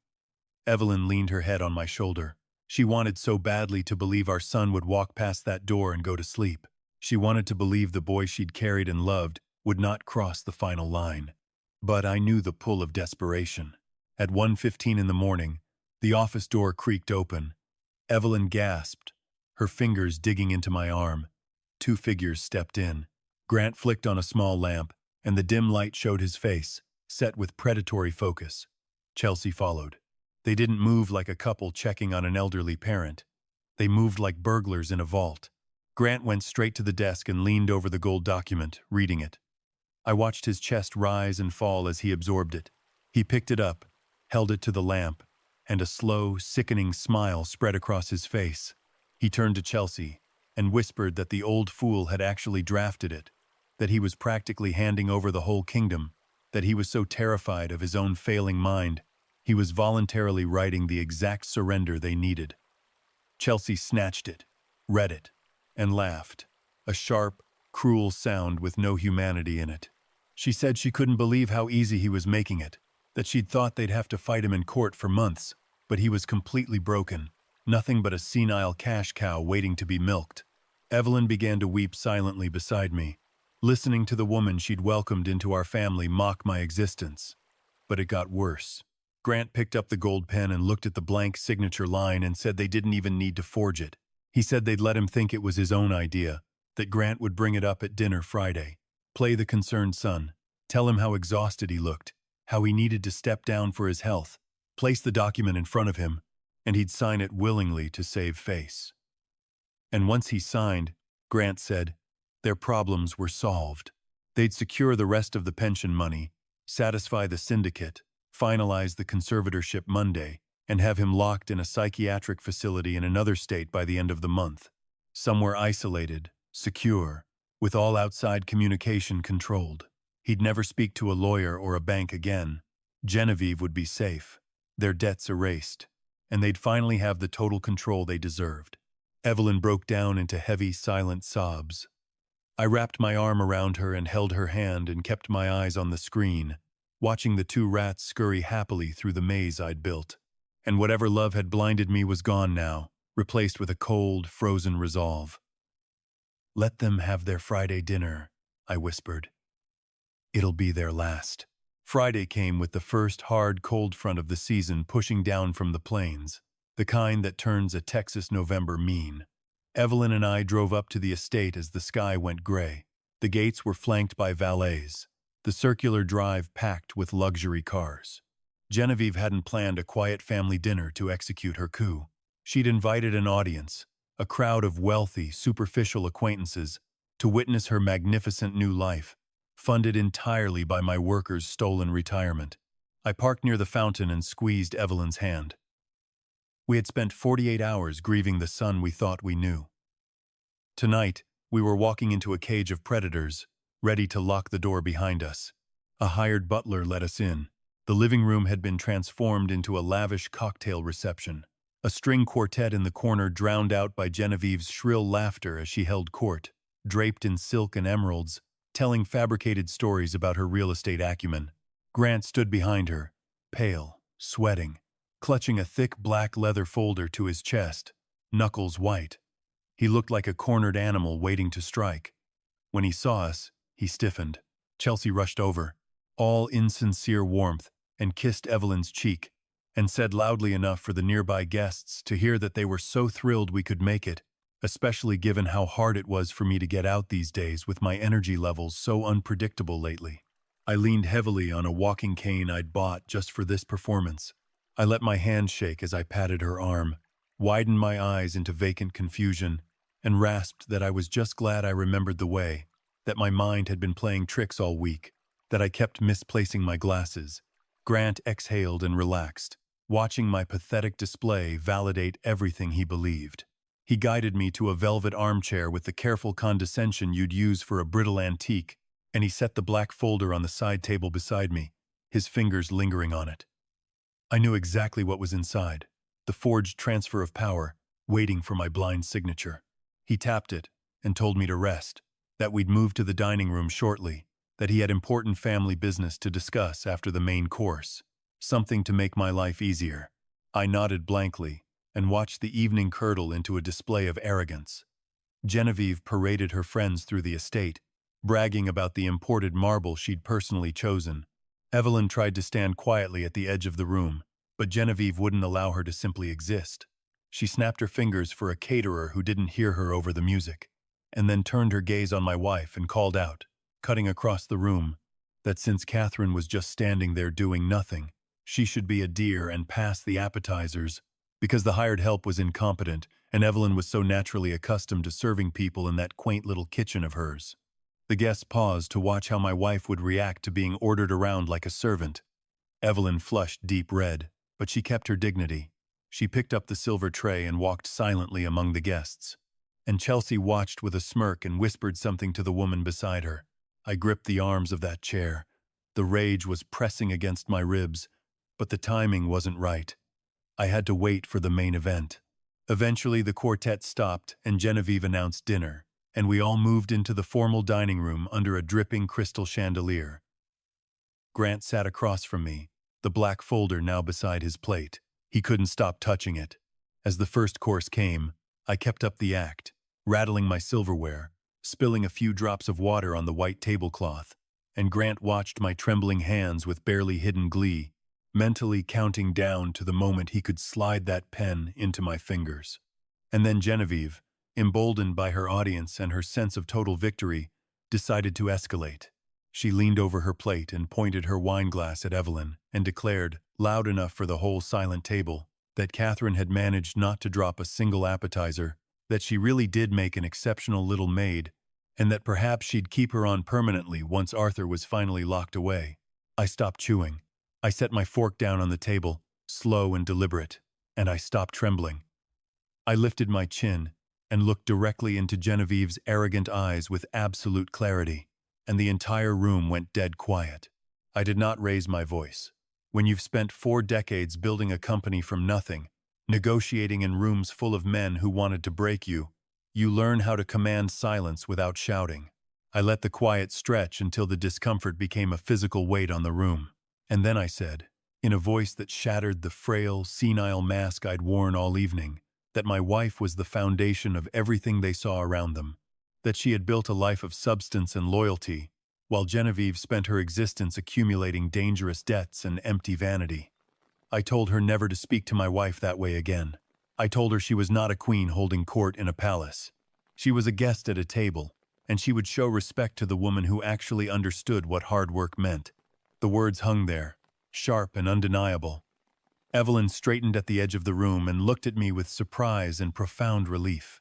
Evelyn leaned her head on my shoulder. She wanted so badly to believe our son would walk past that door and go to sleep. She wanted to believe the boy she'd carried and loved would not cross the final line. But I knew the pull of desperation. At 1:15 in the morning, the office door creaked open. Evelyn gasped, her fingers digging into my arm. Two figures stepped in. Grant flicked on a small lamp, and the dim light showed his face, set with predatory focus. Chelsea followed. They didn't move like a couple checking on an elderly parent. They moved like burglars in a vault. Grant went straight to the desk and leaned over the gold document, reading it. I watched his chest rise and fall as he absorbed it. He picked it up, held it to the lamp, and a slow, sickening smile spread across his face. He turned to Chelsea and whispered that the old fool had actually drafted it, that he was practically handing over the whole kingdom, that he was so terrified of his own failing mind, he was voluntarily writing the exact surrender they needed. Chelsea snatched it, read it, and laughed, a sharp, cruel sound with no humanity in it. She said she couldn't believe how easy he was making it, that she'd thought they'd have to fight him in court for months, but he was completely broken, nothing but a senile cash cow waiting to be milked. Evelyn began to weep silently beside me, listening to the woman she'd welcomed into our family mock my existence. But it got worse. Grant picked up the gold pen and looked at the blank signature line and said they didn't even need to forge it. He said they'd let him think it was his own idea, that Grant would bring it up at dinner Friday. Play the concerned son. Tell him how exhausted he looked, how he needed to step down for his health. Place the document in front of him, and he'd sign it willingly to save face. And once he signed, Grant said, their problems were solved. They'd secure the rest of the pension money, satisfy the syndicate, finalize the conservatorship Monday, and have him locked in a psychiatric facility in another state by the end of the month. Somewhere isolated, secure, with all outside communication controlled. He'd never speak to a lawyer or a bank again. Genevieve would be safe, their debts erased, and they'd finally have the total control they deserved. Evelyn broke down into heavy, silent sobs. I wrapped my arm around her and held her hand and kept my eyes on the screen, watching the two rats scurry happily through the maze I'd built. And whatever love had blinded me was gone now, replaced with a cold, frozen resolve. Let them have their Friday dinner, I whispered. It'll be their last. Friday came with the first hard cold front of the season pushing down from the plains, the kind that turns a Texas November mean. Evelyn and I drove up to the estate as the sky went gray. The gates were flanked by valets, the circular drive packed with luxury cars. Genevieve hadn't planned a quiet family dinner to execute her coup. She'd invited an audience, a crowd of wealthy, superficial acquaintances, to witness her magnificent new life, funded entirely by my workers' stolen retirement. I parked near the fountain and squeezed Evelyn's hand. We had spent 48 hours grieving the son we thought we knew. Tonight, we were walking into a cage of predators, ready to lock the door behind us. A hired butler let us in. The living room had been transformed into a lavish cocktail reception. A string quartet in the corner drowned out by Genevieve's shrill laughter as she held court, draped in silk and emeralds, telling fabricated stories about her real estate acumen. Grant stood behind her, pale, sweating, clutching a thick black leather folder to his chest, knuckles white. He looked like a cornered animal waiting to strike. When he saw us, he stiffened. Chelsea rushed over, all insincere warmth, and kissed Evelyn's cheek, and said loudly enough for the nearby guests to hear that they were so thrilled we could make it, especially given how hard it was for me to get out these days with my energy levels so unpredictable lately. I leaned heavily on a walking cane I'd bought just for this performance. I let my hand shake as I patted her arm, widened my eyes into vacant confusion, and rasped that I was just glad I remembered the way, that my mind had been playing tricks all week, that I kept misplacing my glasses. Grant exhaled and relaxed, watching my pathetic display validate everything he believed. He guided me to a velvet armchair with the careful condescension you'd use for a brittle antique, and he set the black folder on the side table beside me, his fingers lingering on it. I knew exactly what was inside, the forged transfer of power, waiting for my blind signature. He tapped it and told me to rest, that we'd move to the dining room shortly, that he had important family business to discuss after the main course, something to make my life easier. I nodded blankly and watched the evening curdle into a display of arrogance. Genevieve paraded her friends through the estate, bragging about the imported marble she'd personally chosen. Evelyn tried to stand quietly at the edge of the room, but Genevieve wouldn't allow her to simply exist. She snapped her fingers for a caterer who didn't hear her over the music, and then turned her gaze on my wife and called out, cutting across the room, that since Catherine was just standing there doing nothing, she should be a dear and pass the appetizers, because the hired help was incompetent and Evelyn was so naturally accustomed to serving people in that quaint little kitchen of hers. The guests paused to watch how my wife would react to being ordered around like a servant. Evelyn flushed deep red, but she kept her dignity. She picked up the silver tray and walked silently among the guests. And Chelsea watched with a smirk and whispered something to the woman beside her. I gripped the arms of that chair. The rage was pressing against my ribs, but the timing wasn't right. I had to wait for the main event. Eventually, the quartet stopped and Genevieve announced dinner, and we all moved into the formal dining room under a dripping crystal chandelier. Grant sat across from me, the black folder now beside his plate. He couldn't stop touching it. As the first course came, I kept up the act, rattling my silverware, spilling a few drops of water on the white tablecloth, and Grant watched my trembling hands with barely hidden glee, mentally counting down to the moment he could slide that pen into my fingers. And then Genevieve, emboldened by her audience and her sense of total victory, decided to escalate. She leaned over her plate and pointed her wine glass at Evelyn and declared, loud enough for the whole silent table, that Catherine had managed not to drop a single appetizer, that she really did make an exceptional little maid, and that perhaps she'd keep her on permanently once Arthur was finally locked away. I stopped chewing. I set my fork down on the table, slow and deliberate, and I stopped trembling. I lifted my chin and looked directly into Genevieve's arrogant eyes with absolute clarity, and the entire room went dead quiet. I did not raise my voice. When you've spent 4 decades building a company from nothing, negotiating in rooms full of men who wanted to break you, you learn how to command silence without shouting. I let the quiet stretch until the discomfort became a physical weight on the room. And then I said, in a voice that shattered the frail, senile mask I'd worn all evening, that my wife was the foundation of everything they saw around them, that she had built a life of substance and loyalty, while Genevieve spent her existence accumulating dangerous debts and empty vanity. I told her never to speak to my wife that way again. I told her she was not a queen holding court in a palace. She was a guest at a table, and she would show respect to the woman who actually understood what hard work meant. The words hung there, sharp and undeniable. Evelyn straightened at the edge of the room and looked at me with surprise and profound relief.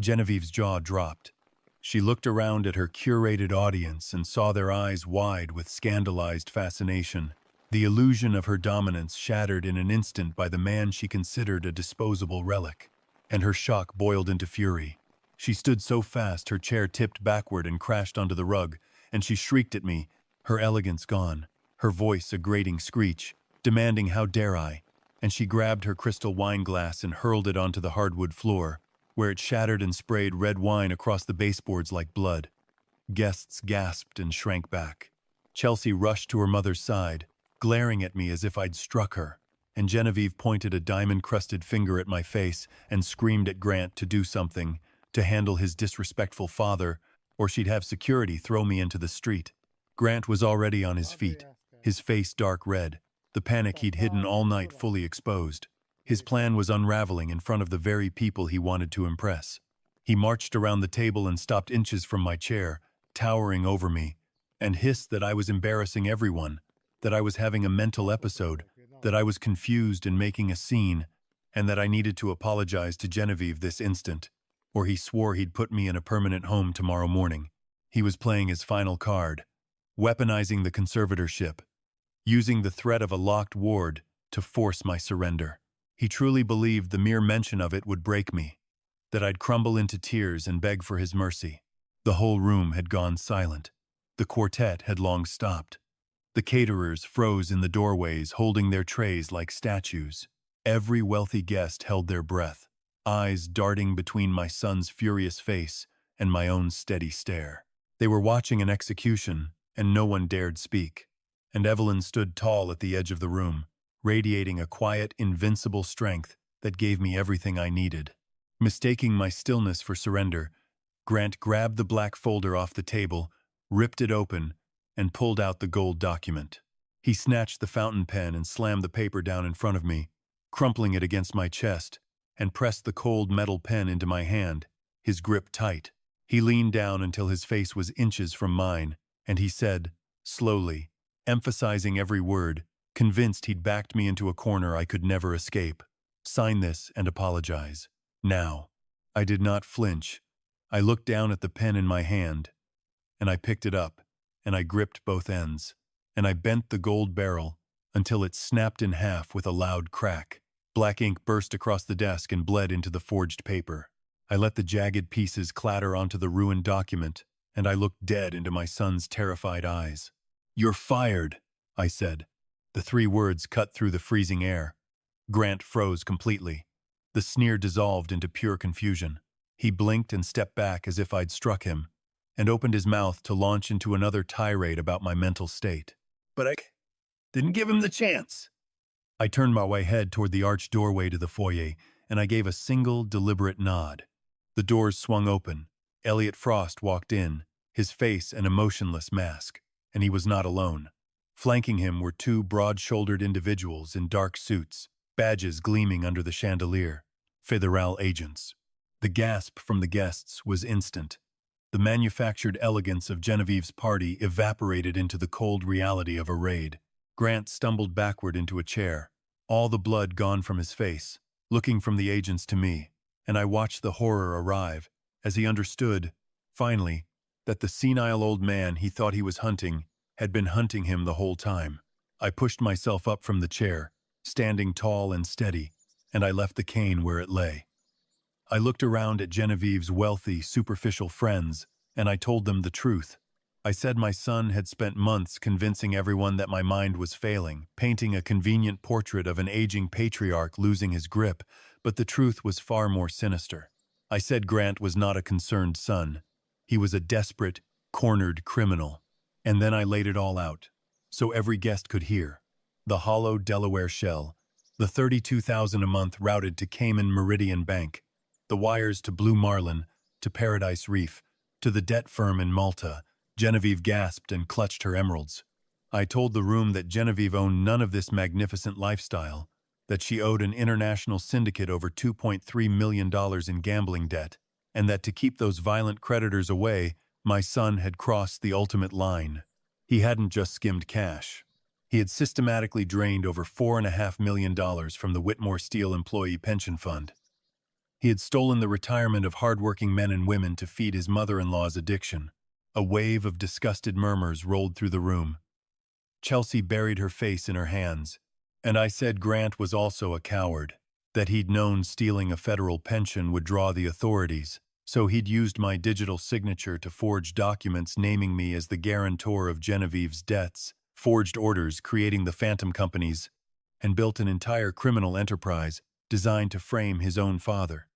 Genevieve's jaw dropped. She looked around at her curated audience and saw their eyes wide with scandalized fascination. The illusion of her dominance shattered in an instant by the man she considered a disposable relic, and her shock boiled into fury. She stood so fast her chair tipped backward and crashed onto the rug, and she shrieked at me, her elegance gone, her voice a grating screech, demanding how dare I, and she grabbed her crystal wine glass and hurled it onto the hardwood floor, where it shattered and sprayed red wine across the baseboards like blood. Guests gasped and shrank back. Chelsea rushed to her mother's side, glaring at me as if I'd struck her, and Genevieve pointed a diamond-crusted finger at my face and screamed at Grant to do something, to handle his disrespectful father, or she'd have security throw me into the street. Grant was already on his feet, his face dark red, the panic he'd hidden all night fully exposed. His plan was unraveling in front of the very people he wanted to impress. He marched around the table and stopped inches from my chair, towering over me, and hissed that I was embarrassing everyone, that I was having a mental episode, that I was confused and making a scene, and that I needed to apologize to Genevieve this instant, or he swore he'd put me in a permanent home tomorrow morning. He was playing his final card, weaponizing the conservatorship, using the threat of a locked ward to force my surrender. He truly believed the mere mention of it would break me, that I'd crumble into tears and beg for his mercy. The whole room had gone silent. The quartet had long stopped. The caterers froze in the doorways, holding their trays like statues. Every wealthy guest held their breath, eyes darting between my son's furious face and my own steady stare. They were watching an execution, and no one dared speak. And Evelyn stood tall at the edge of the room, radiating a quiet, invincible strength that gave me everything I needed. Mistaking my stillness for surrender, Grant grabbed the black folder off the table, ripped it open, and pulled out the gold document. He snatched the fountain pen and slammed the paper down in front of me, crumpling it against my chest, and pressed the cold metal pen into my hand, his grip tight. He leaned down until his face was inches from mine, and he said, slowly, emphasizing every word, convinced he'd backed me into a corner I could never escape, "Sign this and apologize. Now." I did not flinch. I looked down at the pen in my hand, and I picked it up, and I gripped both ends, and I bent the gold barrel until it snapped in half with a loud crack. Black ink burst across the desk and bled into the forged paper. I let the jagged pieces clatter onto the ruined document, and I looked dead into my son's terrified eyes. "You're fired," I said. The 3 words cut through the freezing air. Grant froze completely. The sneer dissolved into pure confusion. He blinked and stepped back as if I'd struck him, and opened his mouth to launch into another tirade about my mental state. "But I didn't give him the chance." I turned my head toward the arched doorway to the foyer, and I gave a single, deliberate nod. The doors swung open. Elliot Frost walked in, his face an emotionless mask, and he was not alone. Flanking him were 2 broad-shouldered individuals in dark suits, badges gleaming under the chandelier, Federal agents. The gasp from the guests was instant. The manufactured elegance of Genevieve's party evaporated into the cold reality of a raid. Grant stumbled backward into a chair, all the blood gone from his face, looking from the agents to me, and I watched the horror arrive as he understood, finally, that the senile old man he thought he was hunting had been hunting him the whole time. I pushed myself up from the chair, standing tall and steady, and I left the cane where it lay. I looked around at Genevieve's wealthy, superficial friends, and I told them the truth. I said my son had spent months convincing everyone that my mind was failing, painting a convenient portrait of an aging patriarch losing his grip, but the truth was far more sinister. I said Grant was not a concerned son. He was a desperate, cornered criminal. And then I laid it all out, so every guest could hear. The hollow Delaware shell, the $32,000 a month routed to Cayman Meridian Bank, the wires to Blue Marlin, to Paradise Reef, to the debt firm in Malta. Genevieve gasped and clutched her emeralds. I told the room that Genevieve owned none of this magnificent lifestyle, that she owed an international syndicate over $2.3 million in gambling debt, and that to keep those violent creditors away, my son had crossed the ultimate line. He hadn't just skimmed cash. He had systematically drained over $4.5 million from the Whitmore Steel Employee Pension Fund. He had stolen the retirement of hardworking men and women to feed his mother-in-law's addiction. A wave of disgusted murmurs rolled through the room. Chelsea buried her face in her hands, and I said Grant was also a coward, that he'd known stealing a federal pension would draw the authorities, so he'd used my digital signature to forge documents naming me as the guarantor of Genevieve's debts, forged orders creating the phantom companies, and built an entire criminal enterprise designed to frame his own father.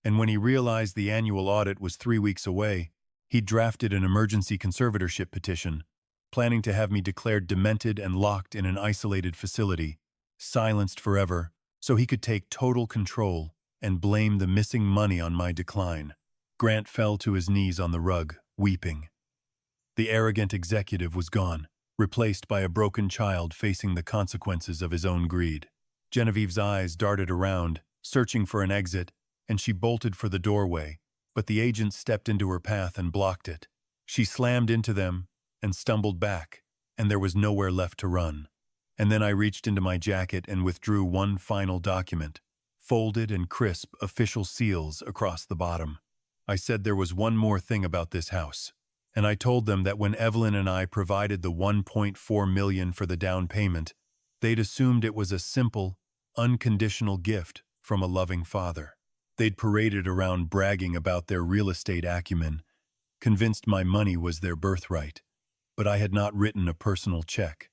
And when he realized the annual audit was 3 weeks away, he drafted an emergency conservatorship petition, planning to have me declared demented and locked in an isolated facility, silenced forever, so he could take total control and blame the missing money on my decline. Grant fell to his knees on the rug, weeping. The arrogant executive was gone, replaced by a broken child facing the consequences of his own greed. Genevieve's eyes darted around, searching for an exit, and she bolted for the doorway, but the agent stepped into her path and blocked it. She slammed into them and stumbled back, and there was nowhere left to run. And then I reached into my jacket and withdrew one final document, folded and crisp official seals across the bottom. I said there was one more thing about this house, and I told them that when Evelyn and I provided the $1.4 million for the down payment, they'd assumed it was a simple, unconditional gift from a loving father. They'd paraded around bragging about their real estate acumen, convinced my money was their birthright, but I had not written a personal check.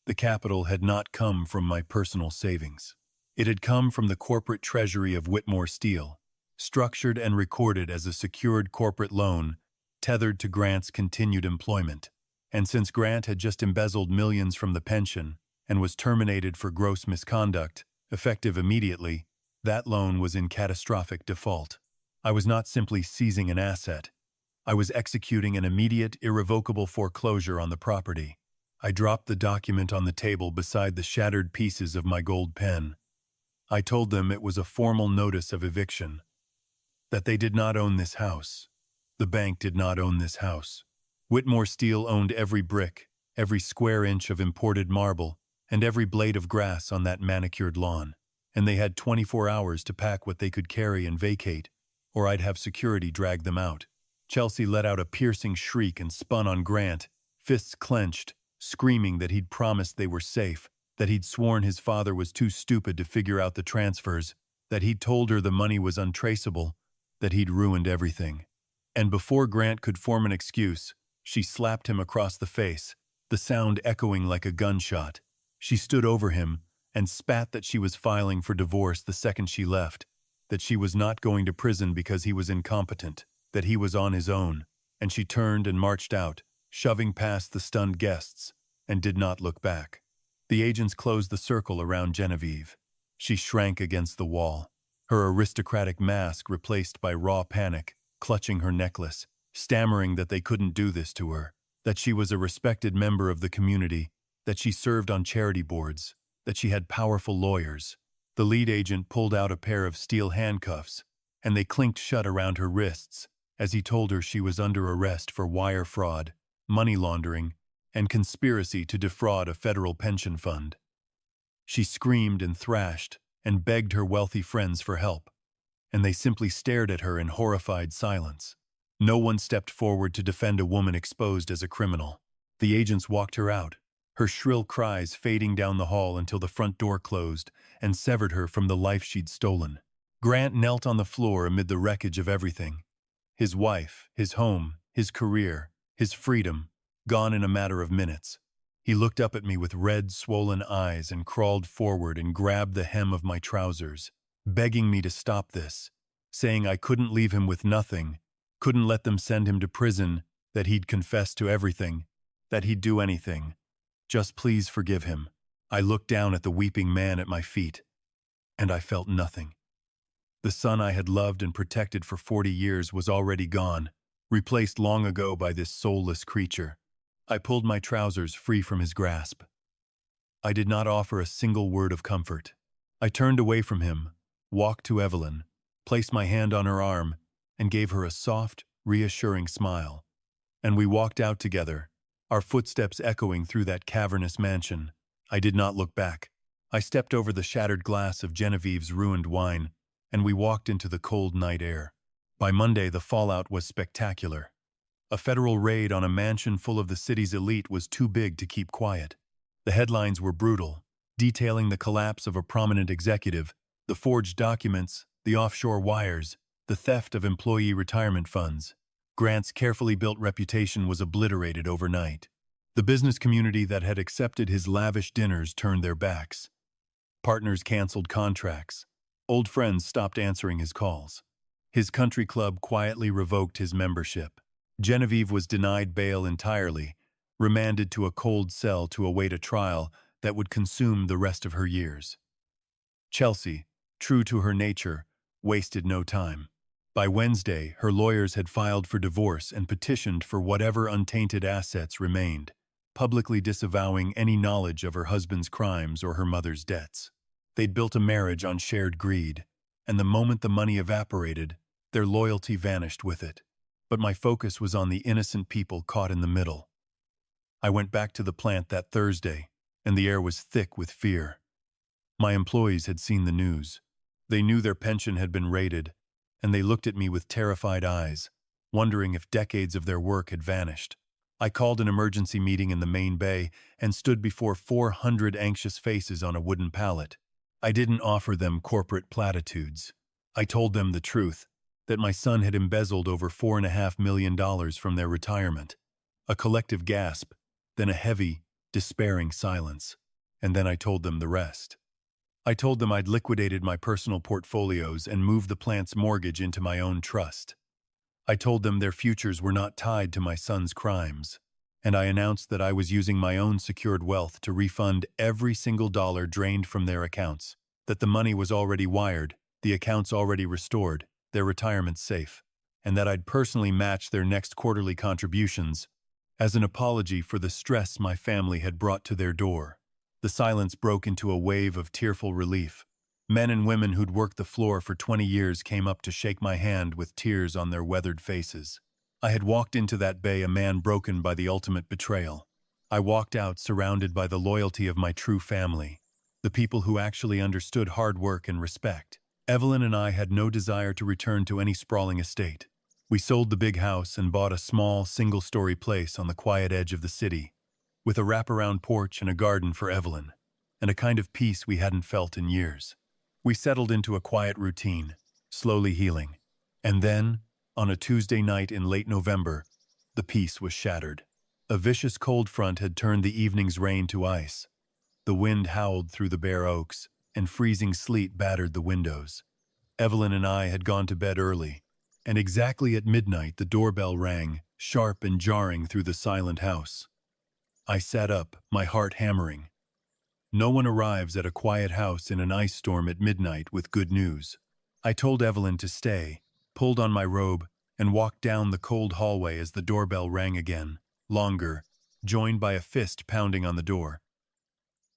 The capital had not come from my personal savings. It had come from the corporate treasury of Whitmore Steel, structured and recorded as a secured corporate loan tethered to Grant's continued employment. And since Grant had just embezzled millions from the pension and was terminated for gross misconduct, effective immediately, that loan was in catastrophic default. I was not simply seizing an asset. I was executing an immediate, irrevocable foreclosure on the property. I dropped the document on the table beside the shattered pieces of my gold pen. I told them it was a formal notice of eviction, that they did not own this house. The bank did not own this house. Whitmore Steel owned every brick, every square inch of imported marble, and every blade of grass on that manicured lawn. And they had 24 hours to pack what they could carry and vacate, or I'd have security drag them out. Chelsea let out a piercing shriek and spun on Grant, fists clenched, screaming that he'd promised they were safe, that he'd sworn his father was too stupid to figure out the transfers, that he'd told her the money was untraceable, that he'd ruined everything. And before Grant could form an excuse, she slapped him across the face, the sound echoing like a gunshot. She stood over him and spat that she was filing for divorce the second she left, that she was not going to prison because he was incompetent, that he was on his own, and she turned and marched out, shoving past the stunned guests, and did not look back. The agents closed the circle around Genevieve. She shrank against the wall, her aristocratic mask replaced by raw panic, clutching her necklace, stammering that they couldn't do this to her, that she was a respected member of the community, that she served on charity boards, that she had powerful lawyers. The lead agent pulled out a pair of steel handcuffs, and they clinked shut around her wrists, as he told her she was under arrest for wire fraud, money laundering, and conspiracy to defraud a federal pension fund. She screamed and thrashed and begged her wealthy friends for help, and they simply stared at her in horrified silence. No one stepped forward to defend a woman exposed as a criminal. The agents walked her out, her shrill cries fading down the hall until the front door closed and severed her from the life she'd stolen. Grant knelt on the floor amid the wreckage of everything. His wife, his home, his career, his freedom, gone in a matter of minutes. He looked up at me with red, swollen eyes and crawled forward and grabbed the hem of my trousers, begging me to stop this, saying I couldn't leave him with nothing, couldn't let them send him to prison, that he'd confess to everything, that he'd do anything. Just please forgive him. I looked down at the weeping man at my feet, and I felt nothing. The son I had loved and protected for 40 years was already gone, replaced long ago by this soulless creature. I pulled my trousers free from his grasp. I did not offer a single word of comfort. I turned away from him, walked to Evelyn, placed my hand on her arm, and gave her a soft, reassuring smile. And we walked out together, our footsteps echoing through that cavernous mansion. I did not look back. I stepped over the shattered glass of Genevieve's ruined wine, and we walked into the cold night air. By Monday, the fallout was spectacular. A federal raid on a mansion full of the city's elite was too big to keep quiet. The headlines were brutal, detailing the collapse of a prominent executive, the forged documents, the offshore wires, the theft of employee retirement funds. Grant's carefully built reputation was obliterated overnight. The business community that had accepted his lavish dinners turned their backs. Partners canceled contracts. Old friends stopped answering his calls. His country club quietly revoked his membership. Genevieve was denied bail entirely, remanded to a cold cell to await a trial that would consume the rest of her years. Chelsea, true to her nature, wasted no time. By Wednesday, her lawyers had filed for divorce and petitioned for whatever untainted assets remained, publicly disavowing any knowledge of her husband's crimes or her mother's debts. They'd built a marriage on shared greed, and the moment the money evaporated, their loyalty vanished with it. But my focus was on the innocent people caught in the middle. I went back to the plant that Thursday, and the air was thick with fear. My employees had seen the news. They knew their pension had been raided, and they looked at me with terrified eyes, wondering if decades of their work had vanished. I called an emergency meeting in the main bay and stood before 400 anxious faces on a wooden pallet. I didn't offer them corporate platitudes. I told them the truth, that my son had embezzled over $4.5 million from their retirement. A collective gasp, then a heavy, despairing silence, and then I told them the rest. I told them I'd liquidated my personal portfolios and moved the plant's mortgage into my own trust. I told them their futures were not tied to my son's crimes, and I announced that I was using my own secured wealth to refund every single dollar drained from their accounts, that the money was already wired, the accounts already restored, their retirement safe, and that I'd personally match their next quarterly contributions as an apology for the stress my family had brought to their door. The silence broke into a wave of tearful relief. Men and women who'd worked the floor for 20 years came up to shake my hand with tears on their weathered faces. I had walked into that bay a man broken by the ultimate betrayal. I walked out surrounded by the loyalty of my true family, the people who actually understood hard work and respect. Evelyn and I had no desire to return to any sprawling estate. We sold the big house and bought a small, single-story place on the quiet edge of the city, with a wraparound porch and a garden for Evelyn, and a kind of peace we hadn't felt in years. We settled into a quiet routine, slowly healing. And then, on a Tuesday night in late November, the peace was shattered. A vicious cold front had turned the evening's rain to ice. The wind howled through the bare oaks, and freezing sleet battered the windows. Evelyn and I had gone to bed early, and exactly at midnight the doorbell rang, sharp and jarring through the silent house. I sat up, my heart hammering. No one arrives at a quiet house in an ice storm at midnight with good news. I told Evelyn to stay, pulled on my robe, and walked down the cold hallway as the doorbell rang again, longer, joined by a fist pounding on the door.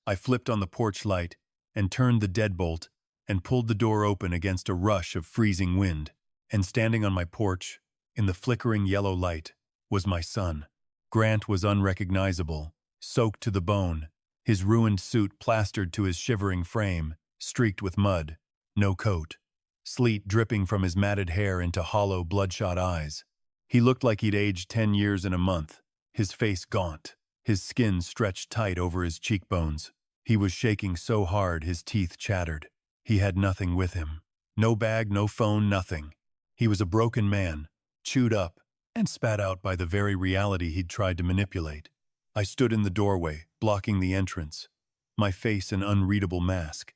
I flipped on the porch light and turned the deadbolt and pulled the door open against a rush of freezing wind. And standing on my porch, in the flickering yellow light, was my son. Grant was unrecognizable, soaked to the bone, his ruined suit plastered to his shivering frame, streaked with mud, no coat. Sleet dripping from his matted hair into hollow, bloodshot eyes. He looked like he'd aged 10 years in a month, his face gaunt, his skin stretched tight over his cheekbones. He was shaking so hard his teeth chattered. He had nothing with him. No bag, no phone, nothing. He was a broken man, chewed up, and spat out by the very reality he'd tried to manipulate. I stood in the doorway, blocking the entrance, my face an unreadable mask.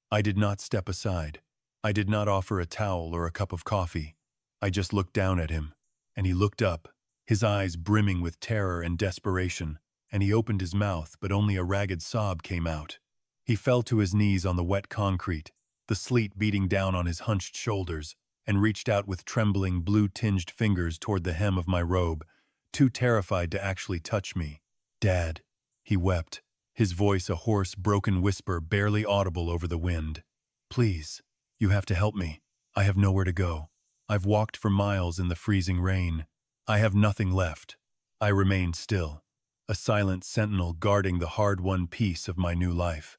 I did not step aside. I did not offer a towel or a cup of coffee. I just looked down at him, and he looked up, his eyes brimming with terror and desperation, and he opened his mouth, but only a ragged sob came out. He fell to his knees on the wet concrete, the sleet beating down on his hunched shoulders, and reached out with trembling, blue-tinged fingers toward the hem of my robe, too terrified to actually touch me. "Dad," he wept, his voice a hoarse, broken whisper barely audible over the wind. "Please. You have to help me. I have nowhere to go. I've walked for miles in the freezing rain. I have nothing left." I remained still, a silent sentinel guarding the hard-won peace of my new life.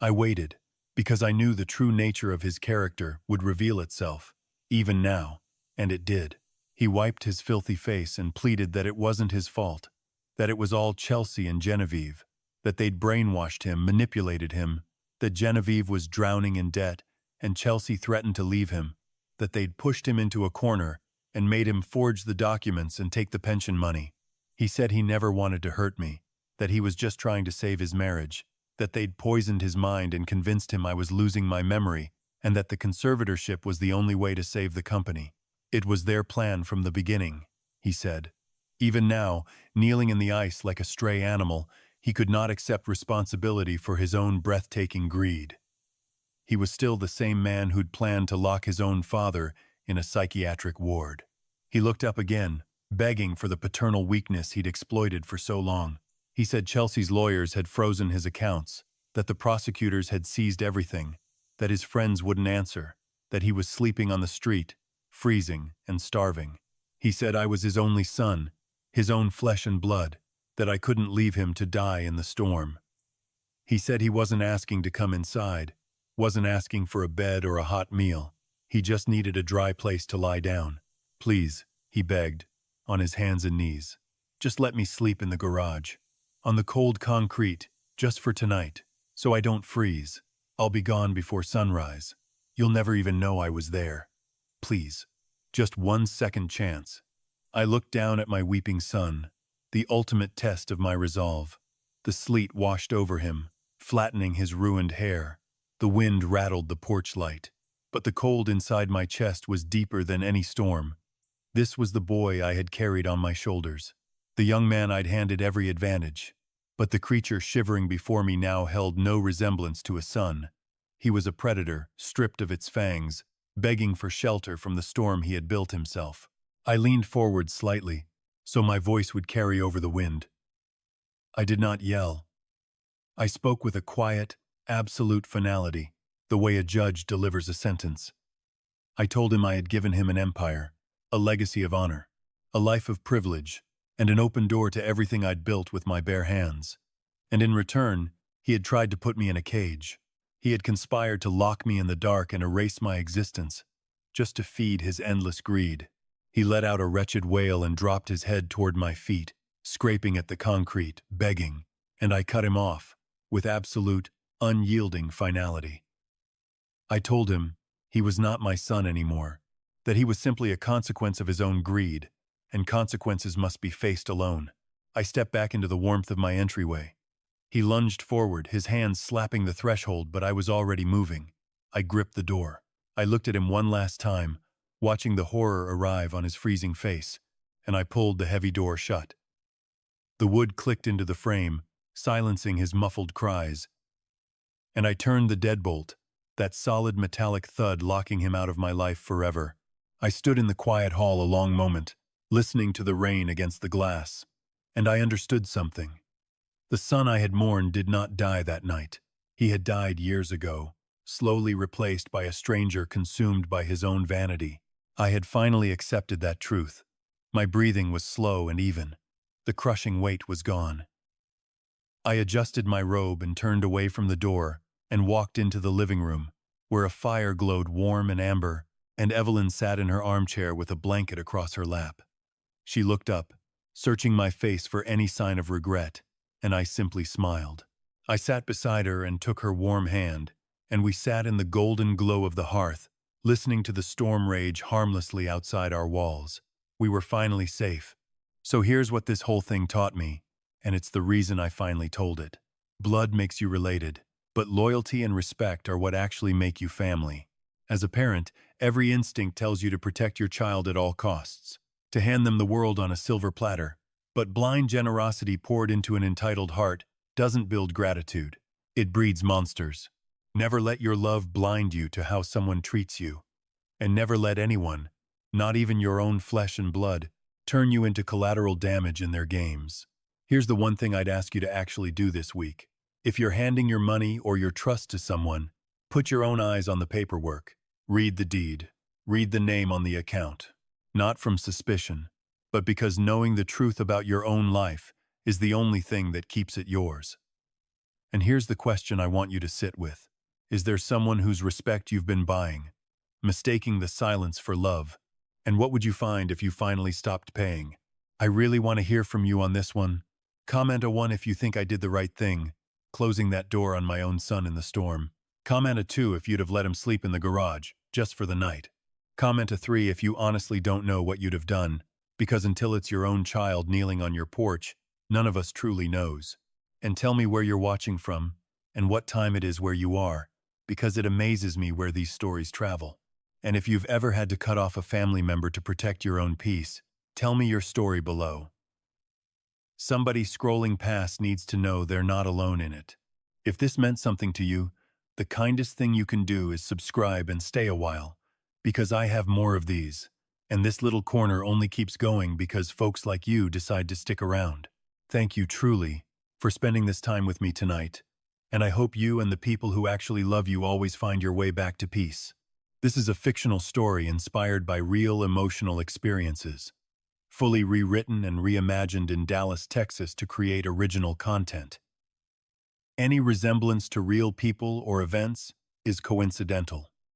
I waited, because I knew the true nature of his character would reveal itself, even now, and it did. He wiped his filthy face and pleaded that it wasn't his fault, that it was all Chelsea and Genevieve, that they'd brainwashed him, manipulated him, that Genevieve was drowning in debt, and Chelsea threatened to leave him, that they'd pushed him into a corner and made him forge the documents and take the pension money. He said he never wanted to hurt me, that he was just trying to save his marriage, that they'd poisoned his mind and convinced him I was losing my memory, and that the conservatorship was the only way to save the company. It was their plan from the beginning, he said. Even now, kneeling in the ice like a stray animal, he could not accept responsibility for his own breathtaking greed. He was still the same man who'd planned to lock his own father in a psychiatric ward. He looked up again, begging for the paternal weakness he'd exploited for so long. He said Chelsea's lawyers had frozen his accounts, that the prosecutors had seized everything, that his friends wouldn't answer, that he was sleeping on the street, freezing and starving. He said I was his only son, his own flesh and blood, that I couldn't leave him to die in the storm. He said he wasn't asking to come inside, wasn't asking for a bed or a hot meal. He just needed a dry place to lie down. "Please," he begged, on his hands and knees, "just let me sleep in the garage, on the cold concrete, just for tonight, so I don't freeze. I'll be gone before sunrise. You'll never even know I was there. Please, just one second chance." I looked down at my weeping son, the ultimate test of my resolve. The sleet washed over him, flattening his ruined hair. The wind rattled the porch light, but the cold inside my chest was deeper than any storm. This was the boy I had carried on my shoulders, the young man I'd handed every advantage. But the creature shivering before me now held no resemblance to a son. He was a predator, stripped of its fangs, begging for shelter from the storm he had built himself. I leaned forward slightly, so my voice would carry over the wind. I did not yell. I spoke with a quiet, absolute finality, the way a judge delivers a sentence. I told him I had given him an empire, a legacy of honor, a life of privilege, and an open door to everything I'd built with my bare hands. And in return, he had tried to put me in a cage. He had conspired to lock me in the dark and erase my existence, just to feed his endless greed. He let out a wretched wail and dropped his head toward my feet, scraping at the concrete, begging, and I cut him off, with absolute, unyielding finality. I told him he was not my son anymore, that he was simply a consequence of his own greed, and consequences must be faced alone. I stepped back into the warmth of my entryway. He lunged forward, his hands slapping the threshold, but I was already moving. I gripped the door. I looked at him one last time, watching the horror arrive on his freezing face, and I pulled the heavy door shut. The wood clicked into the frame, silencing his muffled cries, and I turned the deadbolt, that solid metallic thud locking him out of my life forever. I stood in the quiet hall a long moment, listening to the rain against the glass, and I understood something. The son I had mourned did not die that night. He had died years ago, slowly replaced by a stranger consumed by his own vanity. I had finally accepted that truth. My breathing was slow and even. The crushing weight was gone. I adjusted my robe and turned away from the door and walked into the living room, where a fire glowed warm and amber, and Evelyn sat in her armchair with a blanket across her lap. She looked up, searching my face for any sign of regret, and I simply smiled. I sat beside her and took her warm hand, and we sat in the golden glow of the hearth, listening to the storm rage harmlessly outside our walls. We were finally safe. So here's what this whole thing taught me, and it's the reason I finally told it. Blood makes you related, but loyalty and respect are what actually make you family. As a parent, every instinct tells you to protect your child at all costs, to hand them the world on a silver platter. But blind generosity poured into an entitled heart doesn't build gratitude. It breeds monsters. Never let your love blind you to how someone treats you. And never let anyone, not even your own flesh and blood, turn you into collateral damage in their games. Here's the one thing I'd ask you to actually do this week. If you're handing your money or your trust to someone, put your own eyes on the paperwork. Read the deed. Read the name on the account. Not from suspicion, but because knowing the truth about your own life is the only thing that keeps it yours. And here's the question I want you to sit with. Is there someone whose respect you've been buying, mistaking the silence for love? And what would you find if you finally stopped paying? I really want to hear from you on this one. Comment a 1 if you think I did the right thing, closing that door on my own son in the storm. Comment a 2 if you'd have let him sleep in the garage, just for the night. Comment a 3 if you honestly don't know what you'd have done, because until it's your own child kneeling on your porch, none of us truly knows. And tell me where you're watching from, and what time it is where you are, because it amazes me where these stories travel. And if you've ever had to cut off a family member to protect your own peace, tell me your story below. Somebody scrolling past needs to know they're not alone in it. If this meant something to you, the kindest thing you can do is subscribe and stay a while, because I have more of these, and this little corner only keeps going because folks like you decide to stick around. Thank you truly for spending this time with me tonight, and I hope you and the people who actually love you always find your way back to peace. This is a fictional story inspired by real emotional experiences, fully rewritten and reimagined in Dallas, Texas to create original content. Any resemblance to real people or events is coincidental.